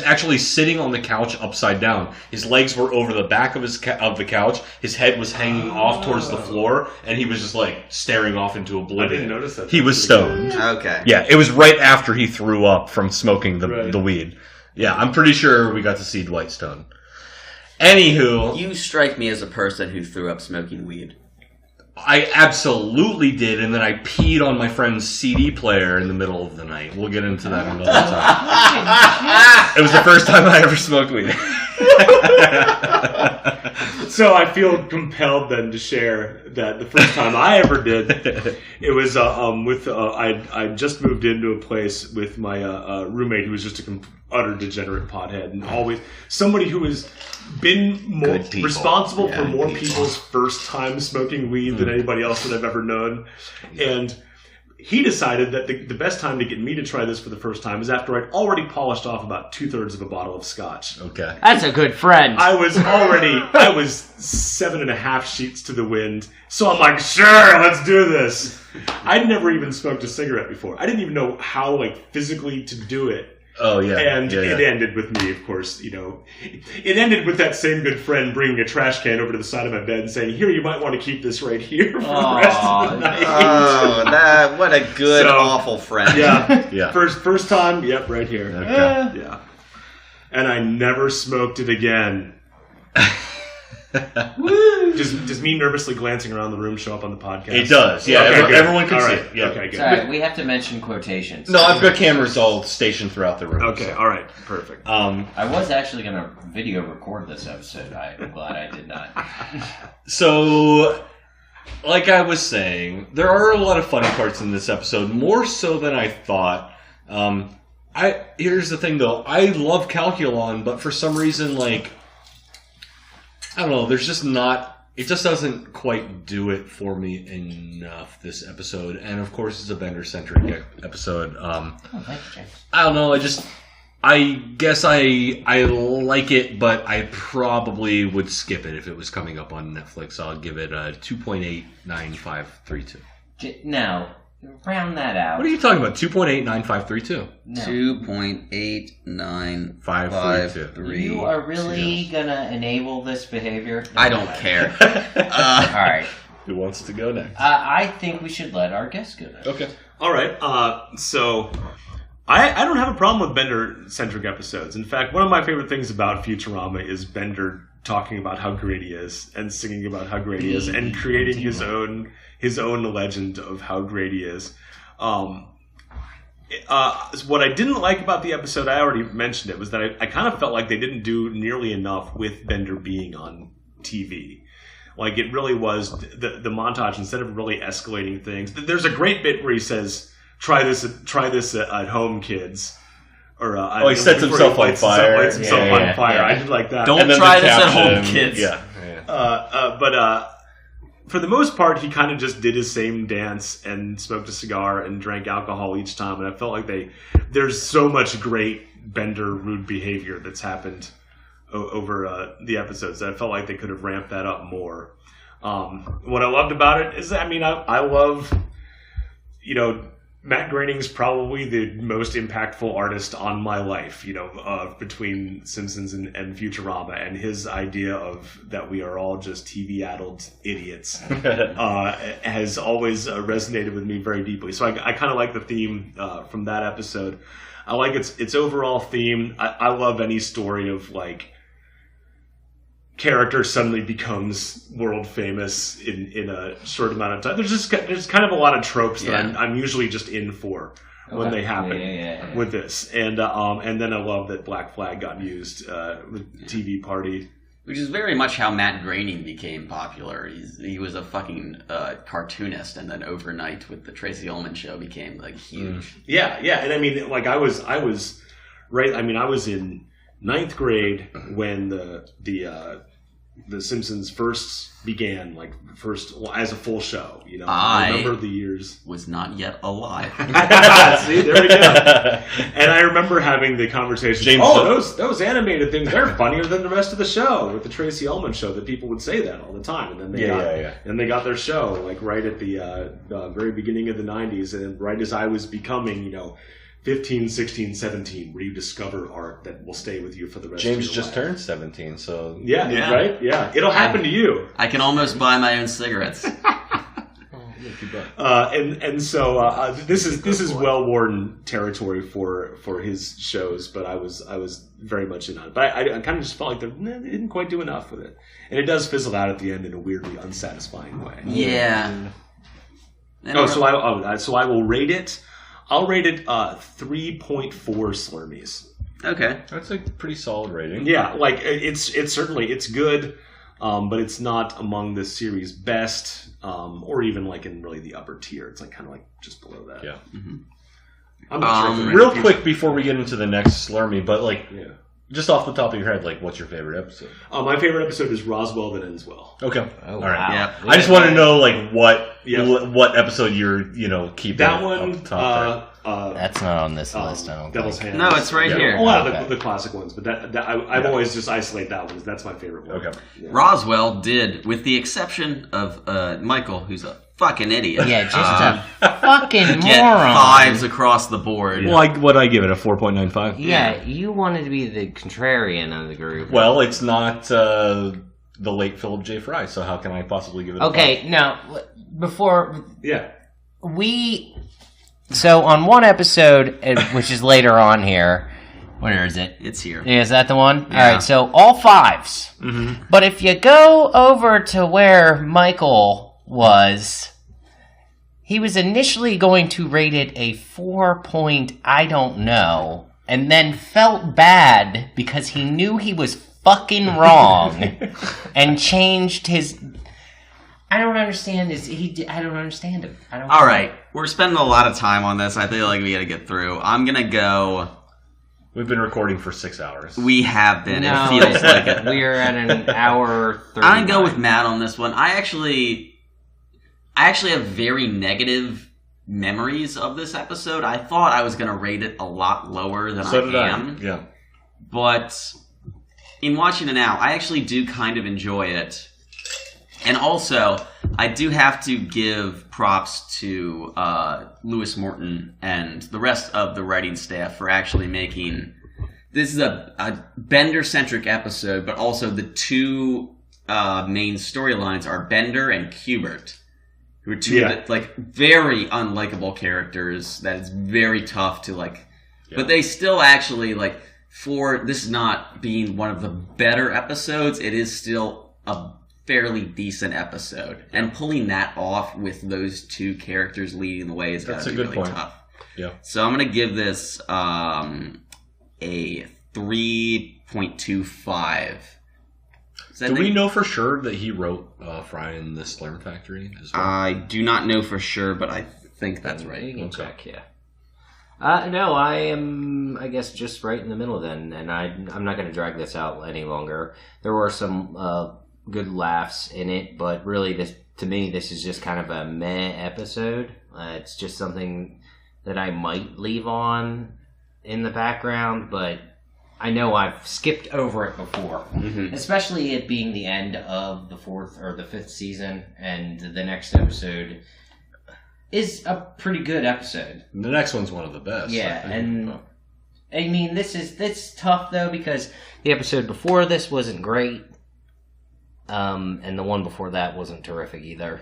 actually sitting on the couch upside down. His legs were over the back of the couch. His head was hanging off towards the floor, and he was just like staring off into oblivion. I didn't notice that. He was stoned. Okay. Yeah, it was right after he threw up from smoking Right. the weed. Yeah, I'm pretty sure we got to see Dwight Stone. Anywho, You strike me as a person who threw up smoking weed. I absolutely did, and then I peed on my friend's CD player in the middle of the night. We'll get into that another time. It was the first time I ever smoked weed. So I feel compelled then to share that the first time I ever did, it was I just moved into a place with my roommate who was just a utter degenerate pothead and always somebody who has been more responsible for more people's first time smoking weed than anybody else that I've ever known, and he decided that the best time to get me to try this for the first time is after I'd already polished off about 2/3 of a bottle of scotch. Okay. That's a good friend. I was 7.5 sheets to the wind. So I'm like, sure, let's do this. I'd never even smoked a cigarette before. I didn't even know how, physically to do it. Oh, yeah. And yeah. it ended with me, of course, it ended with that same good friend bringing a trash can over to the side of my bed and saying, here, you might want to keep this right here for the rest of the night. Oh, what a good, awful friend. Yeah. Yeah. First time, yep, right here. Okay. Yeah. And I never smoked it again. Does me nervously glancing around the room show up on the podcast? It does. Yeah, Okay, good. everyone can All see right. it. Yeah. Okay, good. Sorry, we have to mention quotations. No, I've got cameras all stationed throughout the room. Okay, all right, perfect. I was actually going to video record this episode. I'm glad I did not. So, like I was saying, there are a lot of funny parts in this episode, more so than I thought. Here's the thing, though. I love Calculon, but for some reason, I don't know, there's just not... It just doesn't quite do it for me enough, this episode. And, of course, it's a Bender-centric episode. Thanks, James. I don't know, I guess I like it, but I probably would skip it if it was coming up on Netflix. I'll give it a 2.89532. Now, round that out. What are you talking about? 2.89532. No. 2.89532. You are really going to enable this behavior? I don't care. All right. Who wants to go next? I think we should let our guest go next. Okay. All right, so I don't have a problem with Bender-centric episodes. In fact, one of my favorite things about Futurama is Bender talking about how great he is and singing about how great he is and creating his own legend of how great he is. What I didn't like about the episode, I already mentioned it, was that I kind of felt like they didn't do nearly enough with Bender being on TV. It really was the montage, instead of really escalating things. There's a great bit where he says, try this at home, kids. Or he sets himself on fire. Lights himself on fire. I did like that. Don't try this at home, kids. Yeah. But for the most part, he kind of just did his same dance and smoked a cigar and drank alcohol each time. And I felt like there's so much great Bender rude behavior that's happened over the episodes. I felt like they could have ramped that up more. What I loved about it is, I love, Matt Groening's probably the most impactful artist on my life, between Simpsons and Futurama, and his idea of that we are all just TV-addled idiots has always resonated with me very deeply. So I kind of like the theme from that episode. I like its overall theme. I love any story of like character suddenly becomes world famous in a short amount of time. There's kind of a lot of tropes that I'm usually just in for when they happen with this. And then I love that Black Flag got used with TV Party. Which is very much how Matt Groening became popular. He was a fucking cartoonist, and then overnight with the Tracy Ullman show became like huge. Yeah. And I mean, like I was right. I mean, I was in 9th grade when the Simpsons first began, as a full show. I remember the years. Was not yet alive. See, there we go. And I remember having the conversation. Those animated things, they're funnier than the rest of the show with the Tracy Ullman show. That people would say that all the time, and then they got their show like right at the very beginning of the 90s, and right as I was becoming 15, 16, 17, where you discover art that will stay with you for the rest of your life. James just turned 17, so... Yeah, right? Yeah. It'll happen to you. I can almost buy my own cigarettes. And so this is well-worn territory for his shows, but I was very much in on it. But I kind of just felt like they didn't quite do enough with it. And it does fizzle out at the end in a weirdly unsatisfying way. Yeah. So I will rate it... I'll rate it 3.4 Slurmies. Okay, that's a pretty solid rating. Yeah, like it's certainly it's good, but it's not among the series' best, or even like in really the upper tier. It's like kind of like just below that. Yeah. Mm-hmm. I'm not sure. Real quick before we get into the next Slurmy, but just off the top of your head, like, what's your favorite episode? My favorite episode is Roswell That Ends Well. Okay. Oh, all right. wow. Yeah. I just want to know, like, what episode you're, keeping that one. Up top that's not on this list, I don't Devil's think. Hands. No, it's right here. A lot of the classic ones, but I've always just isolate that one. That's my favorite one. Okay. Yeah. Roswell did, with the exception of Michael, who's a fucking idiot. Yeah, just a fucking Get moron. 5s across the board. Well, what I give it, a 4.95? Yeah, you wanted to be the contrarian of the group. Well, it's not the late Philip J. Fry, so how can I possibly give it a 5? Now, before... Yeah. So, on one episode, which is later on here... Where is it? It's here. Is that the one? Yeah. Alright, so all 5s. Mm-hmm. But if you go over to where Michael was... He was initially going to rate it a 4. I don't know, and then felt bad because he knew he was fucking wrong, and changed his. I don't understand this. I don't understand him. All right, we're spending a lot of time on this. I feel like we got to get through. I'm gonna go. We've been recording for 6 hours. We have been. No, it feels like it. We're at an hour 30. I'm gonna go with Matt on this one. I actually have very negative memories of this episode. I thought I was going to rate it a lot lower than I am. Yeah. But in watching it now, I actually do kind of enjoy it. And also, I do have to give props to Lewis Morton and the rest of the writing staff for actually making... This is a Bender-centric episode, but also the two main storylines are Bender and Hubert, who are two very unlikable characters that it's very tough to but they still actually for this not being one of the better episodes, it is still a fairly decent episode. And pulling that off with those two characters leading the way is gotta be really tough. Yeah. So I'm gonna give this a 3.25. Do we know for sure that he wrote Fry in the Slurm Factory as well? I do not know for sure, but I think that's right. You can check, yeah. No, I am, I guess, just right in the middle then, and I'm not going to drag this out any longer. There were some good laughs in it, but really, to me, this is just kind of a meh episode. It's just something that I might leave on in the background, but I know I've skipped over it before. Especially it being the end of the 4th or the 5th season, and the next episode is a pretty good episode. The next one's one of the best. Yeah, and I mean, this tough though, because the episode before this wasn't great, and the one before that wasn't terrific either.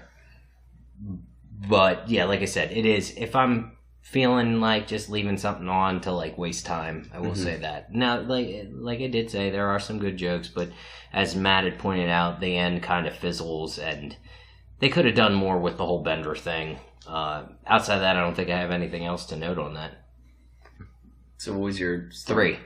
But yeah, like I said, it is. If I'm feeling like just leaving something on to like waste time, I will say that. Now, like I did say, there are some good jokes, but as Matt had pointed out, the end kind of fizzles, and they could have done more with the whole Bender thing. Outside of that, I don't think I have anything else to note on that. So what was your 3?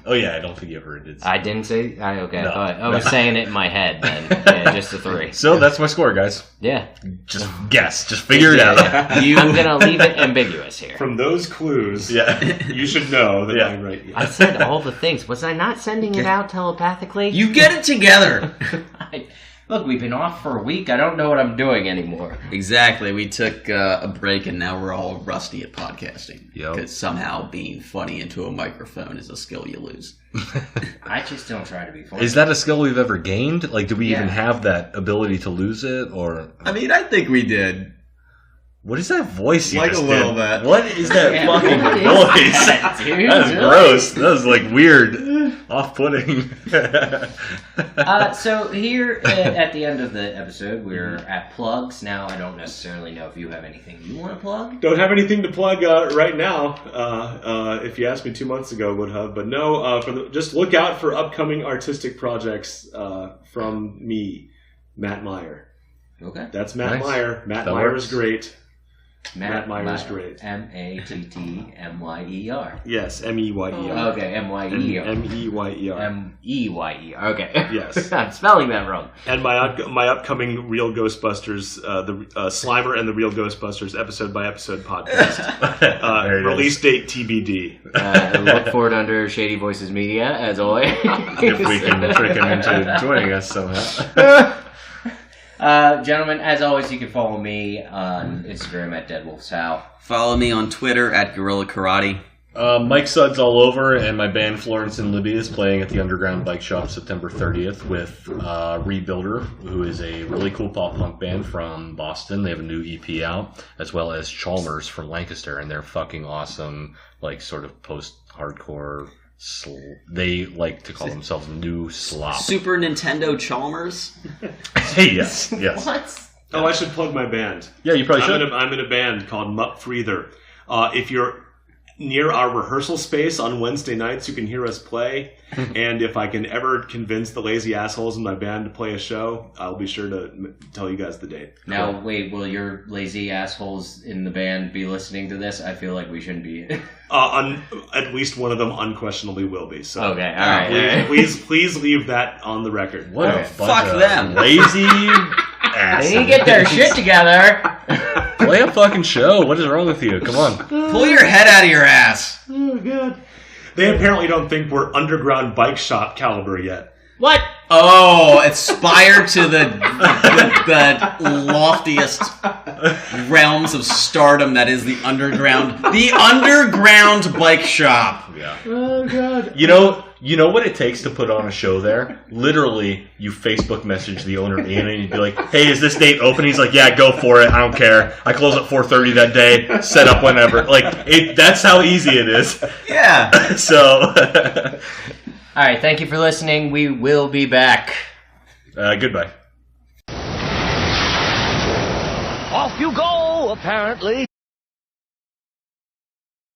Oh yeah, I don't think you ever did. I didn't say. Okay, No. I thought I was saying it in my head. Then yeah, just a 3. So that's my score, guys. Yeah, Just guess. Just figure it out. I'm gonna leave it ambiguous here. From those clues, Yeah. you should know that Yeah. I'm right. I said all the things. Was I not sending it out telepathically? You get it together. Look, we've been off for a week. I don't know what I'm doing anymore. Exactly. We took a break, and now we're all rusty at podcasting. Yep. Because somehow being funny into a microphone is a skill you lose. I just don't try to be funny. Is that a skill we've ever gained? Like, do we Yeah. even have that ability to lose it, or I mean, I think we did. what is that voice? You Like just a little did? bit. What is that Yeah, fucking what is voice? that, dude? That's Really? gross. That was like weird, off-putting. So here at the end of the episode, we're at plugs. Now, I don't necessarily know if you have anything you want to plug. Don't have anything to plug right now. If you asked me 2 months ago, I would have. But no, just look out for upcoming artistic projects from me, Matt Meyer. Okay. That's Matt Nice. Meyer. Matt That Meyer works. is great. Matt Meyer is great. Mattmeyer. Yes, Meyer. Okay, Meyer. Meyer. Meyer. Okay. Yes. I'm spelling that wrong. And my upcoming Real Ghostbusters, the Slimer and the Real Ghostbusters episode by episode podcast. There it Release is. date TBD. Look for it under Shady Voices Media, as always. If we can trick him into joining us somehow. Gentlemen, as always, you can follow me on Instagram at DeadWolfSal. Follow me on Twitter at Gorilla Karate. Mike Suds all over, and my band Florence and Libby is playing at the Underground Bike Shop September 30th with Rebuilder, who is a really cool pop punk band from Boston. They have a new EP out, as well as Chalmers from Lancaster, and they're fucking awesome, like sort of post-hardcore. They like to call themselves New Slop. Super Nintendo Chalmers. Yes. What? Oh, I should plug my band. Yeah, you probably should. I'm in a band called Mutt Freether. If you're near our rehearsal space on Wednesday nights, you can hear us play. And if I can ever convince the lazy assholes in my band to play a show, I'll be sure to tell you guys the date. Now, wait, will your lazy assholes in the band be listening to this? I feel like we shouldn't be. At least one of them unquestionably will be. So Okay, all right. please leave that on the record. What Okay. a bunch Fuck of them. lazy They asses. need to get their shit together. Play a fucking show. What is wrong with you? Come on. Pull your head out of your ass. Oh, God. They apparently don't think we're underground bike shop caliber yet. What? Oh, aspire to the loftiest realms of stardom that is the underground bike shop. Yeah. Oh, God. You know what it takes to put on a show there? Literally, you Facebook message the owner Ian and you'd be like, "Hey, is this date open?" He's like, "Yeah, go for it. I don't care. I close at 4:30 that day. Set up whenever." That's how easy it is. Yeah. So, All right, thank you for listening. We will be back. goodbye. Off you go, apparently.